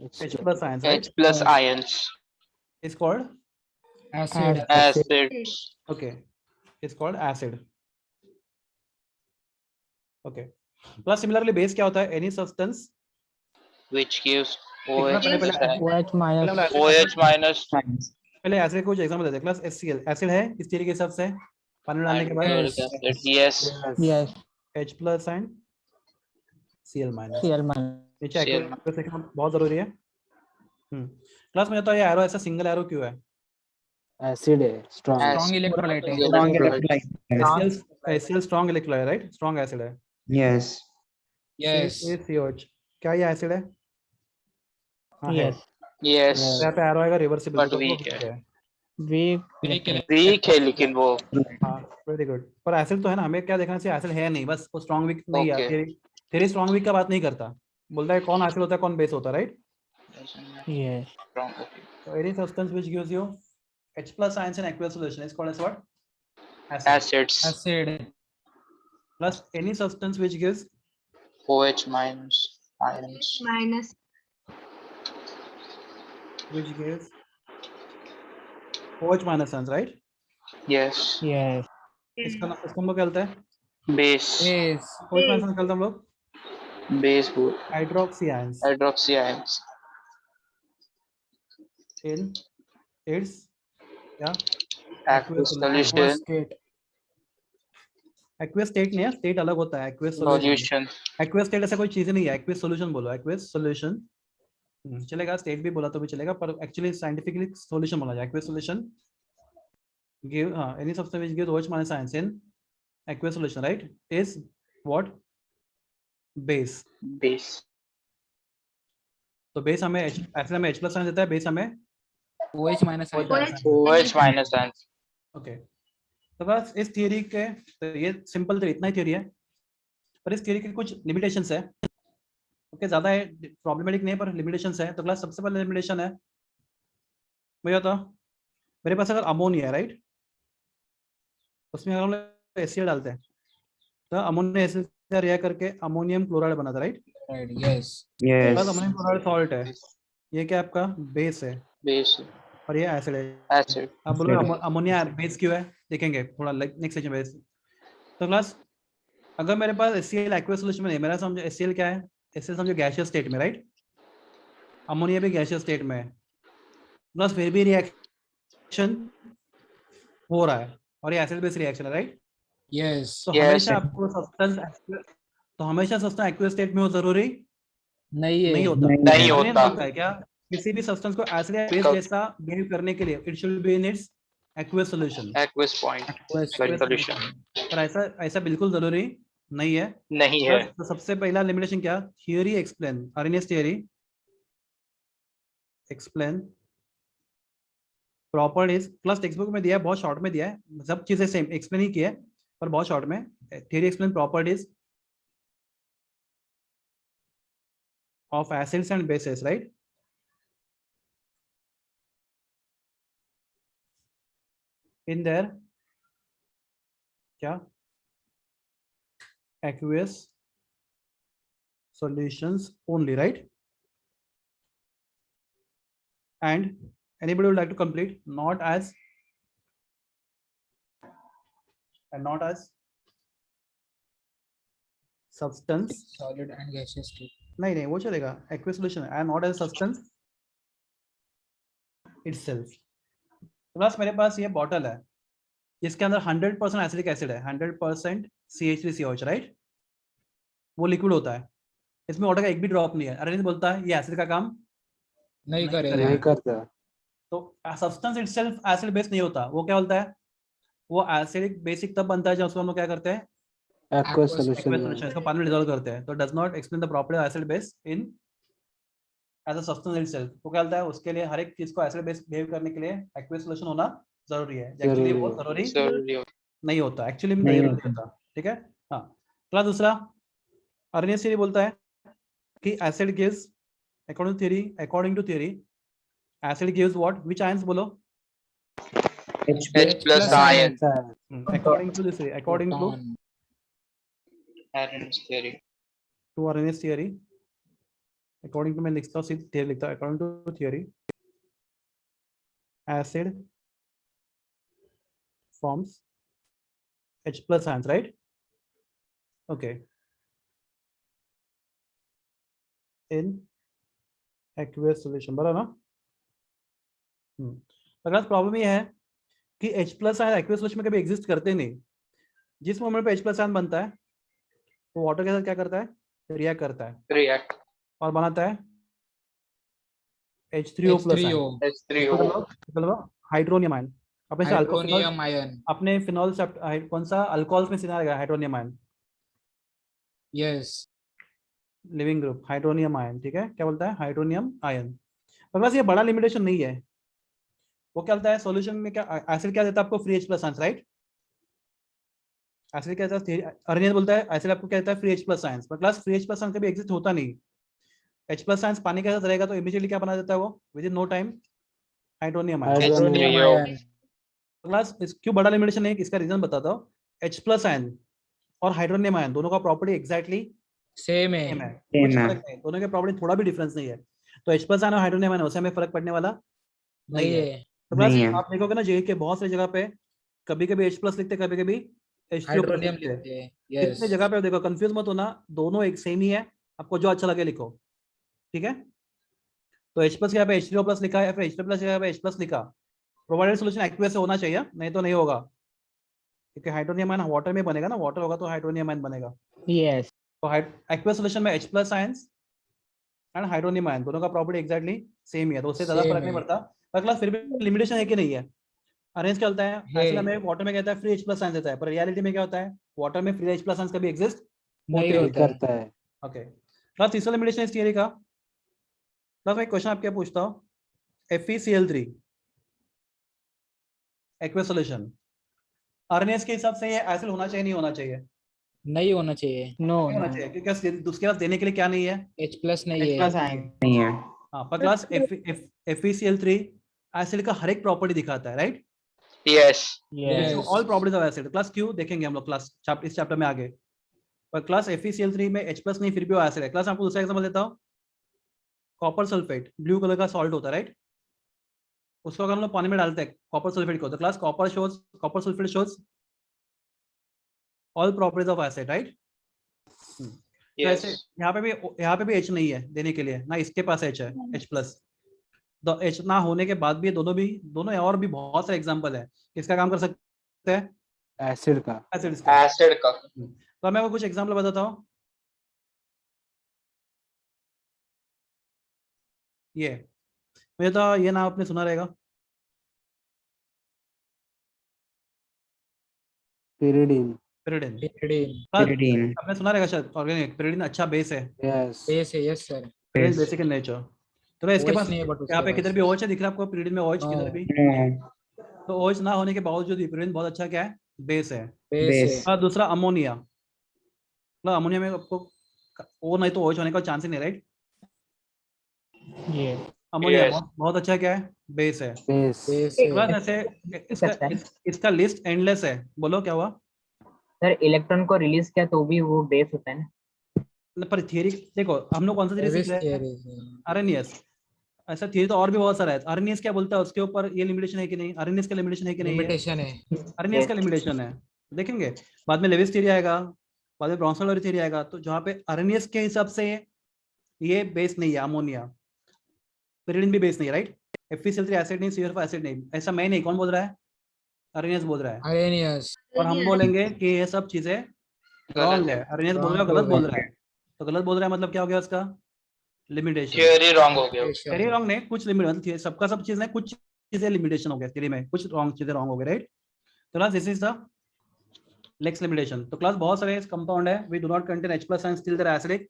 A: H+ ions, right?
I: H+ ions.
A: Is called
C: acid.
I: Acids.
A: okay, is called acid. Okay, plus similarly base क्या होता है? Any substance
I: Which gives
A: पहले
G: OH minus.
I: OH minus.
A: पहले acid को कुछ example देते हैं। Class HCl acid है इस तरीके के हिसाब से पानी में डालने के बाद
I: Hydrochloric acid. Yes.
G: Yes.
A: H+ and Cl-।
G: Cl minus.
A: नीचे
I: Cl-
A: aqueous लिखना बहुत जरूरी है। क्लास में तो ये एरो ऐसा सिंगल एरो क्यों है?
B: Acid है, strong.
C: स्ट्रॉन्ग इलेक्ट्रोलाइट है।
E: Strong electrolyte.
A: HCl strong electrolyte, right? Strong acid है।
H: Yes.
C: यस।
A: CH क्या ये एसिड है? हाँ है।
G: Yes.
I: Yes.
A: यहाँ पे एरो आएगा रिवर्सिबल,
I: But
A: तो वो
I: weak है।
A: है।
G: Weak.
I: Weak है लेकिन वो।
A: हाँ, वेरी गुड। पर एसिड तो है ना, हमें क्या देखना चाहिए? एसिड है नहीं, बस वो स्ट्रॉन्ग वीक नहीं है।
I: Okay.
A: तेरी स्ट्रॉन्ग वीक का बात नहीं करता, बोलता है कौन एसिड होता है कौन बेस होता है, right?
G: Yes.
I: Strong. Okay.
A: So any substance which gives you H+ ions in aqueous solution is called as what?
I: Acids.
C: Acid.
A: Plus any substance which gives
I: OH minus ions.
A: OH- ions, right?
I: Yes.
G: Yes.
A: इसका हम लोग क्या बोलते हैं?
I: Base.
C: Yes.
A: OH- ions क्या बोलते हैं हम लोग?
I: Base group.
A: Hydroxy ions
I: Hydroxy ions.
A: in its क्या?
I: Aqueous solution.
C: State.
A: Aqueous state नहीं है, state अलग होता है। Aqueous solution,
I: Solution.
A: aqueous state ऐसा कोई चीज नहीं है। Aqueous solution बोलो, aqueous solution चलेगा, state भी बोला तो भी चलेगा, पर actually scientifically solution बोला जाए। Aqueous solution give any substance which gives OH- ions in aqueous solution, right, is what? Base.
I: Base.
A: तो बेस हमें एसिड हमें H+ ions देता है, बेस हमें
C: OH minus
I: OH minus ions.
A: Okay. तो बस इस थियरी के, तो ये सिंपल थ्योरी, इतना ही थ्योरी है, पर इस थ्योरी के कुछ लिमिटेशंस है। ओके, ज्यादा है प्रॉब्लमेटिक नहीं है, पर लिमिटेशंस है। तो क्लास सबसे पहले लिमिटेशन है भैया, तो मेरे पास अगर अमोनिया है, राइट, उसमें अगर हम लोग HCl डालते हैं तो अमोनिया HCl का रिएक्ट करके अमोनियम क्लोराइड बनाता है, right?
C: Yes.
H: Yes.
A: Ammonium chloride salt है, ये क्या आपका बेस है,
I: Base.
A: और ये एसिड है।
I: Acid.
A: आप बोलो अमोनिया बेस क्यों है, देखेंगे थोड़ा नेक्स्ट सेक्शन में। तो क्लास अगर मेरे पास HCl एक्वस सॉल्यूशन में नहीं, मेरा समझो HCl क्या है? HCl समझो गैसियस स्टेट में, राइट? अमोनिया भी गैसियस स्टेट में है, प्लस फिर भी रिएक्शन हो रहा है और ये एसिड बेस रिएक्शन है, राइट?
C: यस
A: तो
I: Yes,
A: हमेशा
I: sir.
A: आपको सब्सटेंस एक्वियस स्टेट में हो जरूरी
C: नहीं है
A: नहीं होता।
I: नहीं
A: Arrhenius
I: होता।
A: बोलता है क्या किसी भी सब्सटेंस को एसिड या बेस
I: कब-
A: जैसा बिहेव करने के लिए it should be in its aqueous solution.
I: Aqueous point solution
A: पर ऐसा बिल्कुल जरूरी नहीं है।
I: नहीं है।
A: तो सबसे पहला लिमिटेशन क्या, theory explain, RNS theory explain properties. Class text book में दिया है, बहुत शॉर्ट में दिया है, सब चीजें सेम एक्सप्लेन ही किया है पर बहुत शॉर्ट में। Theory explain properties of acids and bases, right? In their क्या aqueous solutions only, right? And anybody would like to complete not as substance,
C: solid and gaseous state.
A: नहीं वो चलेगा, aqueous solution and not as substance itself। Plus मेरे पास ये bottle है जिसके अंदर 100% acidic acid है, 100% CH3COH, राइट? वो लिक्विड होता है, इसमें वाटर का एक भी ड्रॉप नहीं है। अरेनिस बोलता है ये एसिड का काम
C: नहीं करेगा।
B: नहीं करता।
A: तो सब्सटेंस इटसेल्फ एसिड बेस नहीं होता। वो क्या बोलता है, वो एसिडिक बेसिक तब बनता है जब उसको हम लोग क्या करते हैं,
B: एक्वस
A: aqueous
B: सॉल्यूशन
A: solution, इसको पानी में डिसॉल्व करते हैं। तो does not explain the property of acid base in as a substance itself. वो क्या बोलता है, उसके लिए हर एक चीज को एसिड बेस बिहेव करने के लिए एक्वस सॉल्यूशन होना जरूरी है। एक्चुअली वो जरूरी
I: जरूरी
A: नहीं होता, एक्चुअली में
E: नहीं
A: नहीं
E: होता।
A: होता। ठीक है, हाँ। क्लास दूसरा अरेनियस थ्योरी बोलता है कि acid gives according to theory acid gives what, which ions बोलो,
I: H plus ion
A: according to this, according to
I: Arrhenius theory
A: Arrhenius theory, according to, मैं लिखता हूँ थ्योरी लिखता हूँ, according to theory acid forms H plus ions, right? Okay. In aqueous solution, बराबर ना? अगला problem ये है कि H plus ion aqueous solution में कभी एग्जिस्ट करते नहीं। जिस मोमेंट पे H plus ion बनता है वो वाटर के साथ क्या करता है, रिएक्ट करता है
I: react
A: और बनाता है H3O plus ion।
I: H3O
A: मतलब हाइड्रोनियम आयन। अपने से
C: हाइड्रोनियम आयन।
A: अपने फिनॉल कौन सा अल्कोहल्स में सीधा रहेगा hydronium ion,
C: yes
A: leaving group hydronium ion. ठीक है, क्या बोलता है, हाइड्रोनियम आयन। पर बस ये बड़ा लिमिटेशन नहीं है। वो क्या बोलता है, सॉल्यूशन में क्या एसिड क्या देता है आपको, free H plus ions, right? Acid क्या देता है, अरेनियस बोलता है एसिड आपको क्या देता है, फ्री H plus आयंस। पर class free H plus ions कभी एग्जिस्ट होता नहीं। H plus आयंस पानी के साथ रहेगा तो इमीडिएटली क्या बना देता है वो, with in no time hydronium ion.
C: Hydronium
I: H3O
C: ion.
A: Class क्यों बड़ा लिमिटेशन नहीं है, इसका रीजन बताता हूँ। H plus आयन और हाइड्रोनियम आयन दोनों का प्रॉपर्टी एग्जैक्टली
C: सेम
A: सेम
C: है।
A: है, कुछ फर्क नहीं, दोनों के प्रॉपर्टी थोड़ा भी डिफरेंस नहीं है। तो H plus आयन और हाइड्रोनियम आयन उससे हमें फर्क पड़ने वाला
C: नहीं है।
A: तो प्लस
E: नहीं है।
A: आप देखोगे ना जे के बहुत सारी जगह पे कभी कभी H plus लिखते, कभी कभी H3O plus
C: हाइड्रोनियम
A: लिखते हैं।
C: लिखते हैं।
A: कितने
C: यस
A: जगह पे देखो, कंफ्यूज मत होना, दोनों एक सेम ही है, आपको जो अच्छा लगे लिखो। ठीक है, तो H plus यहाँ पे H3O plus लिखा है, फिर H3O plus यहाँ पे H plus लिखा। प्रोवाइडेड सॉल्यूशन एक्वियस से होना चाहिए, नहीं तो नहीं होगा, क्योंकि हाइड्रोनियम आयन वाटर में बनेगा ना, वाटर होगा तो हाइड्रोनियम आयन बनेगा।
G: Yes.
A: तो एक्वियस सॉल्यूशन में H plus ions and hydronium ion दोनों का प्रॉपर्टी एग्जैक्टली सेम ही है, तो उससे ज्यादा
C: Same
A: फर्क नहीं
C: है।
A: पड़ता। पर क्लास फिर भी लिमिटेशन है कि नहीं है। अरेंज क्या होता है,
C: है।
A: एसिड में वाटर में कहता है फ्री H plus आयंस देता है, पर रियलिटी में क्या होता है, वाटर में फ्री H plus आयंस कभी एग्जिस्ट
C: नहीं
B: नहीं
C: होता है।
B: करता है।
A: ओके। क्लास तीसरा लिमिटेशन इस थियरी का। क्लास मैं क्वेश्चन आपके पूछता हूँ, FeCl3 एक्वियस सॉल्यूशन, आरएनएस के हिसाब से ये एसिड होना चाहिए, नहीं होना चाहिए?
C: नहीं होना चाहिए।
G: No.
A: नहीं होना
G: No.
A: चाहिए, क्योंकि उसके पास देने के लिए क्या नहीं है,
C: H प्लस नहीं
E: H
C: है।
E: plus ion नहीं है।
A: हाँ। पर क्लास FeCl3 एसिड का हर एक प्रॉपर्टी दिखाता है, right?
I: yes
G: Yes.
C: Yes.
A: All properties of acid. Class क्यों देखेंगे हम लोग क्लास इस चैप्टर में आगे। पर क्लास FeCl3 में H plus नहीं, फिर भी वो एसिड है। क्लास आपको दूसरा एग्जांपल देता हूँ, कॉपर सल्फेट ब्लू कलर का सॉल्ट होता है, राइट? उसको अगर हम लोग पानी में डालते हैं कॉपर सल्फेट को, तो class copper sulphate shows all properties of acid, right? तो
I: yes
A: ऐसे यहाँ पे भी H नहीं है देने के लिए, ना इसके पास H है H plus। द H ना होने के बाद भी ये दोनों और भी बहुत सारे एग्जांपल है किसका काम कर सकते हैं,
B: एसिड का।
A: एसिड्स का।
I: एसिड का।
A: तो मैं आपको कुछ एग्जांपल बताता हूँ। ये मुझे तो ये नाम आपने सुना रहेगा,
B: pyridine।
A: pyridine।
C: pyridine
A: आपने सुना रहेगा शायद, ऑर्गेनिक pyridine अच्छा बेस है,
B: यस।
C: base है, yes sir,
A: pyridine basic in nature. तो इसके
C: OH
A: पास
C: नहीं है but
A: यहाँ
C: उसके
A: पे किधर
C: पास
A: भी OH है दिख रहा है आपको, pyridine में OH किधर भी, तो OH ना होने के बावजूद भी pyridine बहुत अच्छा क्या है, बेस है।
C: base है।
A: और दूसरा अमोनिया, मतलब अमोनिया में आपको O नहीं तो OH होने का चांस ही नहीं, राइट।
G: ये
A: अमोनिया
I: Yes.
A: बहुत अच्छा क्या है, बेस है।
B: बेस।
C: base
A: प्लस
C: है।
A: ऐसे इसका लिस्ट एंडलेस है। बोलो क्या हुआ,
E: सर इलेक्ट्रॉन को रिलीज किया तो भी वो बेस होता है ना?
A: मतलब पर थियरी देखो हम लोग कौन सा थियरी सीख
C: Lewis
A: रहे हैं,
C: theory है।
A: आरएनएस। ऐसा थियरी तो और भी बहुत सारा है। आरएनएस क्या बोलता है, उसके ऊपर ये लिमिटेशन है कि नहीं, आरएनएस का लिमिटेशन है कि नहीं है,
C: Limitation है।
A: आरएनएस का लिमिटेशन है, देखेंगे बाद में। लेविस थियरी आएगा, बाद में ब्रॉन्सन थियरी आएगा, तो जहाँ पे आरएनएस के हिसाब से ये बेस नहीं है, अमोनिया, pyridine भी बेस नहीं है, राइट। FeCl3 एसिड नहीं, CH4 एसिड नहीं, ऐसा मैं नहीं, कौन बोल रहा है, आरएनएस बोल रहा है।
C: Arrhenius
A: और हम बोलेंगे कि ये सब चीजें रॉन्ग है, आरएनएस बोल रहा है,
C: Wrong
A: गलत
C: हो
A: बोल
C: गया।
A: रहा है। तो गलत बोल रहा है मतलब क्या हो गया उसका, लिमिटेशन।
I: थियरी रॉन्ग हो गया।
C: Limitation
A: थियरी
C: है।
A: रॉन्ग नहीं, कुछ लिमिट मतलब सबका सब चीज है, कुछ चीजें लिमिटेशन हो गया थियरी में, कुछ रॉन्ग चीजें रॉन्ग हो गई, राइट। तो class this is the next limitation. तो क्लास बहुत सारे कंपाउंड है, we do not contain H+ ions still they are acidic,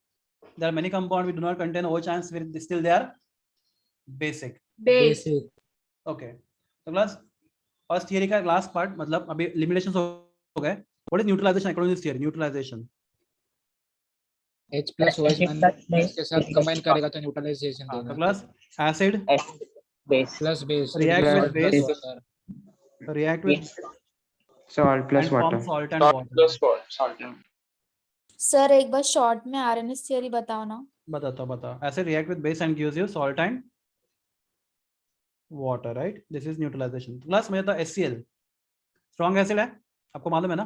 A: there are many compound we do not contain OH ions still they are basic।
C: Basic
A: okay तो class first theory का last part, मतलब अभी limitations हो गए। What is neutralization according to this theory, neutralization.
C: H plus OH minus के साथ combine करेगा तो neutralization
A: तो
C: देगा।
A: Class acid
E: base
C: Plus base
A: react with
C: plus
A: base,
C: water।
A: react with
B: salt plus
A: and form
B: water.
A: salt and
I: Salt
A: water।
I: plus salt.
F: Sir एक बार short में RNS theory बताओ ना।
A: बता ऐसे react with base and gives you salt and water, right? This is neutralization। Class में था HCl strong acid है, आपको मालूम है ना,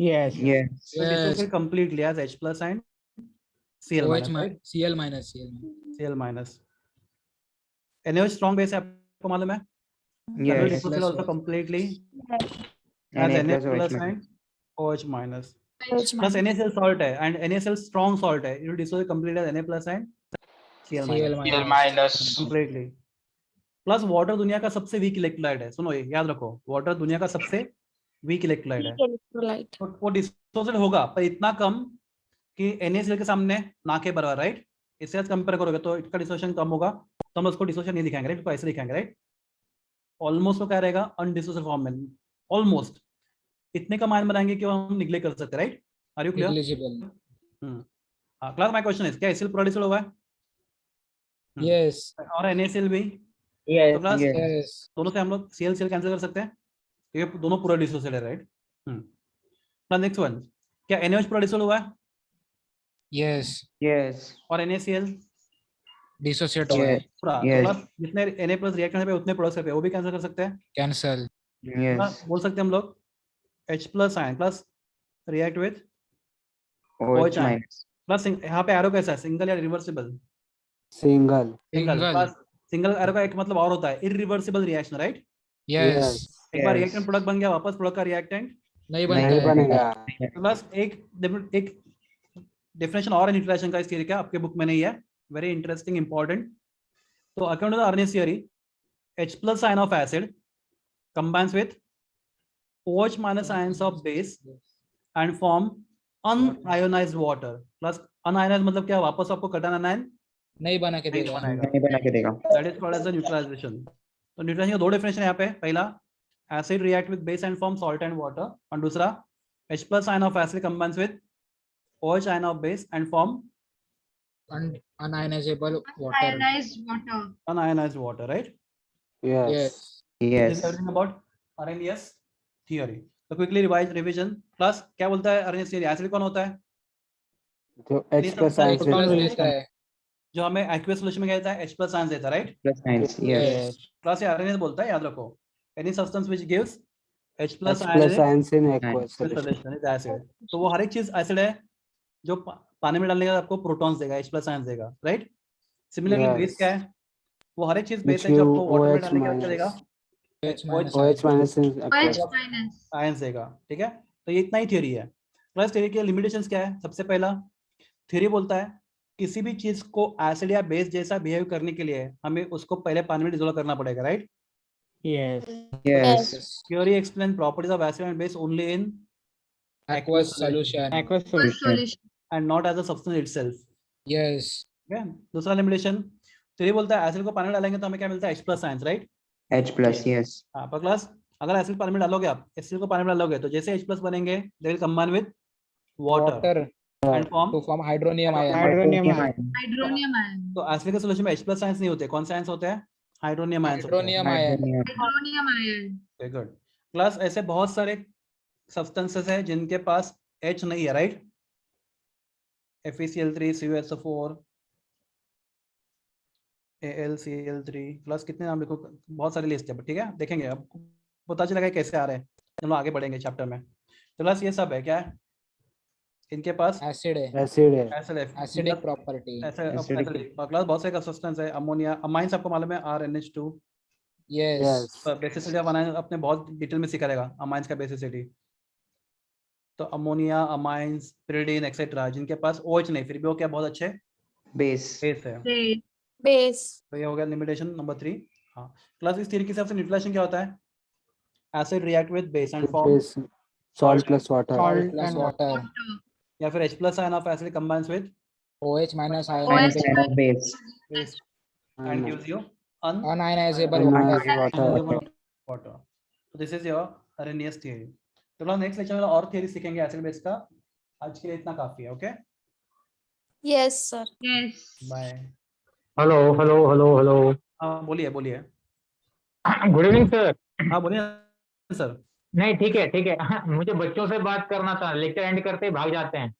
G: यस
B: यस।
A: तो dissociate completely as H+ and Cl
C: OH
A: minus, right?
C: Cl minus Cl
A: Cl minus। NaOH strong base है, आपको मालूम है, that will
B: yes.
A: dissociate also completely as
B: Na
A: Na
B: plus OH
A: plus
B: minus।
A: and OH minus।
F: OH
A: Plus
F: minus।
A: NaCl salt है and NaCl strong salt है, it will dissociate completely as Na plus and Cl
C: Cl
A: minus
I: Cl
C: minus
I: minus.
A: completely। Plus water दुनिया का सबसे weak electrolyte है, सुनो ये याद रखो, वाटर दुनिया का सबसे वीक इलेक्ट्रोलाइट है।
F: इलेक्ट्रोलाइट।
A: तो वो डिसोसिएट होगा पर इतना कम कि NaCl के सामने ना के बराबर, राइट। इससे आज कंपेयर करोगे तो इसका डिसोसिएशन कम होगा, तो हम उसको डिसोसिएशन नहीं दिखाएंगे, राइट, इसको ऐसे दिखाएंगे, राइट। ऑलमोस्ट तो क्या रहेगा, अनडिसोसिएटेड फॉर्म में, ऑलमोस्ट इतने का मान बनाएंगे कि वो हम निग्लेक्ट कर सकते हैं, right. Are you clear?
C: negligible।
A: हाँ क्लास, माय क्वेश्चन इज क्या HCl पूरा डिसोल्व हुआ है
C: Yes
A: और NaCl भी, तो
E: यस
A: क्लास
C: yes
A: दोनों से हम लोग Cl कैंसिल कर सकते हैं, ये दोनों पूरा डिसोसिएट है, राइट। नेक्स्ट वन, क्या NaOH पूरा डिसोल्व हुआ है
C: yes
B: यस।
A: और NaCl
C: dissociate हुआ है।
A: पूरा, तो
B: Yes.
A: क्लास जितने Na+ रिएक्ट करने पे उतने प्रोडक्ट्स पे वो भी कैंसिल कर सकते हैं।
C: Cancel
B: yes.
A: बोल सकते हैं हम लोग H+ ion plus react with
B: OH
A: OH ion
B: minus।
A: Plus, यहाँ पे एरो कैसा है, सिंगल या reversible,
B: single.
C: single
A: single arrow का एक मतलब और होता है इरिवर्सिबल रिएक्शन, राइट।
C: yes
A: एक बार
B: Yes.
A: रिएक्टेंट प्रोडक्ट बन गया, वापस प्रोडक्ट का रिएक्टेंट
C: नहीं
B: नहीं
C: बनता है।
B: बनेगा।
A: प्लस एक डेफिनेशन और न्यूट्रलाइजेशन का इस थियरी का आपके बुक में नहीं है, वेरी इंटरेस्टिंग इंपॉर्टेंट। तो according to the Arrhenius theory, H+ ion of acid combines with OH minus ions of base and form unionized water। Plus unionized मतलब क्या, वापस आपको कटन आयन
C: नहीं बना के
A: नहीं
C: देगा।
A: बनाएगा,
B: नहीं बना के देगा।
A: That is called as the neutralization. तो न्यूट्रलाइजेशन का दो डेफिनेशन है यहाँ पे, पहला acid react with base and form salt and water, और दूसरा H+ ion of acid combines with OH ion of base and form
C: Unionizable water।
A: unionized water, right?
B: Yes.
C: Yes
A: This
B: yes.
A: is everything about RNAS theory। तो quickly revision, class क्या बोलता है RNAS theory, acid कौन होता है,
B: जो H+
A: Plus
B: ions
C: plus
B: से
C: देता है।
A: जो हमें एक्वियस सॉल्यूशन में क्या देता है, H+ ions देता है, right.
B: Plus ions। Yes.
C: Yes
A: class ये RNAS बोलता है, याद रखो, any substance which gives H+
B: H+
A: ion
B: ions in aqueous solution।
A: Solution is acid. तो वो हर एक चीज एसिड है जो पानी में डालने के बाद आपको प्रोटॉन्स देगा, H+ ions देगा, राइट। Similarly base
B: Yes.
A: क्या है, वो हर एक चीज बेस है जो आपको वाटर में डालने के बाद करेगा
C: OH minus
B: OH minus
A: ions देगा, ठीक है। तो ये इतना ही थ्योरी है। प्लस थ्योरी के लिमिटेशंस क्या है? सबसे पहला थ्योरी बोलता है किसी भी चीज को एसिड या बेस जैसा बिहेव करने के लिए हमें उसको पहले पानी में डिसॉल्व करना पड़ेगा, right?
G: Yes.
B: Yes
A: theory explain properties of acid and base only in
C: aqueous solution.
G: Aqueous solution.
A: And not as a substance itself,
C: Yes.
A: ठीक है। दूसरा लिमिटेशन थ्योरी बोलता है एसिड को पानी में डालेंगे तो हमें क्या मिलता है? H+ ions, right?
B: H+, yes.
A: हाँ, पर क्लास अगर एसिड पानी में डालोगे, आप एसिड को पानी में डालोगे तो जैसे H+ बनेंगे they will combine with water
C: Water
A: and form,
C: to form hydronium ion.
G: Hydronium ion.
H: Hydronium ion.
A: तो एसिड के सॉल्यूशन में H+ आयंस नहीं होते, कौन से आयंस होते हैं? हाइड्रोनियम आयंस होते हैं।
C: Hydronium ion.
H: Hydronium ion.
A: Very good. Class ऐसे बहुत सारे सब्सटेंसेस है जिनके पास H नहीं है, right? FeCl3, CuSO4, AlCl3, plus कितने नाम लिखो, बहुत सारी लिस्ट है, ठीक है, देखेंगे अब पता चलेगा कैसे आ रहे हैं, चलो आगे बढ़ेंगे चैप्टर में। तो प्लस ये सब है क्या है इनके पास?
C: Acid है.
B: एसिड है
C: Acidic property.
A: क्लास बहुत सारे सब्सटेंस है, अमोनिया, अमाइंस आपको मालूम है RNH2,
C: Yes.
B: Yes
A: basicity of amines अपने बहुत डिटेल में सीखा रहेगा अमाइंस का बेसिसिटी। तो अमोनिया, अमाइंस, pyridine एक्सेट्रा जिनके पास OH नहीं फिर भी वो क्या बहुत अच्छे
B: बेस
A: बेस है।
H: Base.
F: बेस
A: तो ये हो गया लिमिटेशन नंबर 3। हाँ, क्लास इस थ्योरी के हिसाब से न्यूट्रलाइजेशन क्या होता है? Acid react with base and form
B: base salt plus water
G: Salt
C: Plus
G: and
C: water.
A: या फिर H+ ion of acid combines with
C: OH minus ion.
H: OH
B: base
A: base and gives you
C: Unionizable water.
B: Water
A: water. तो this is your Arrhenius theory. तो हम next lecture में और theory सीखेंगे acid base का। आज के लिए इतना काफी है, okay,
F: yes sir
H: Yes.
A: Bye.
J: Hello hello hello hello
A: हाँ बोलिए बोलिए।
J: Good evening sir.
A: हाँ बोलिए सर।
J: नहीं ठीक है मुझे बच्चों से बात करना था, लेक्चर एंड करते ही भाग जाते हैं।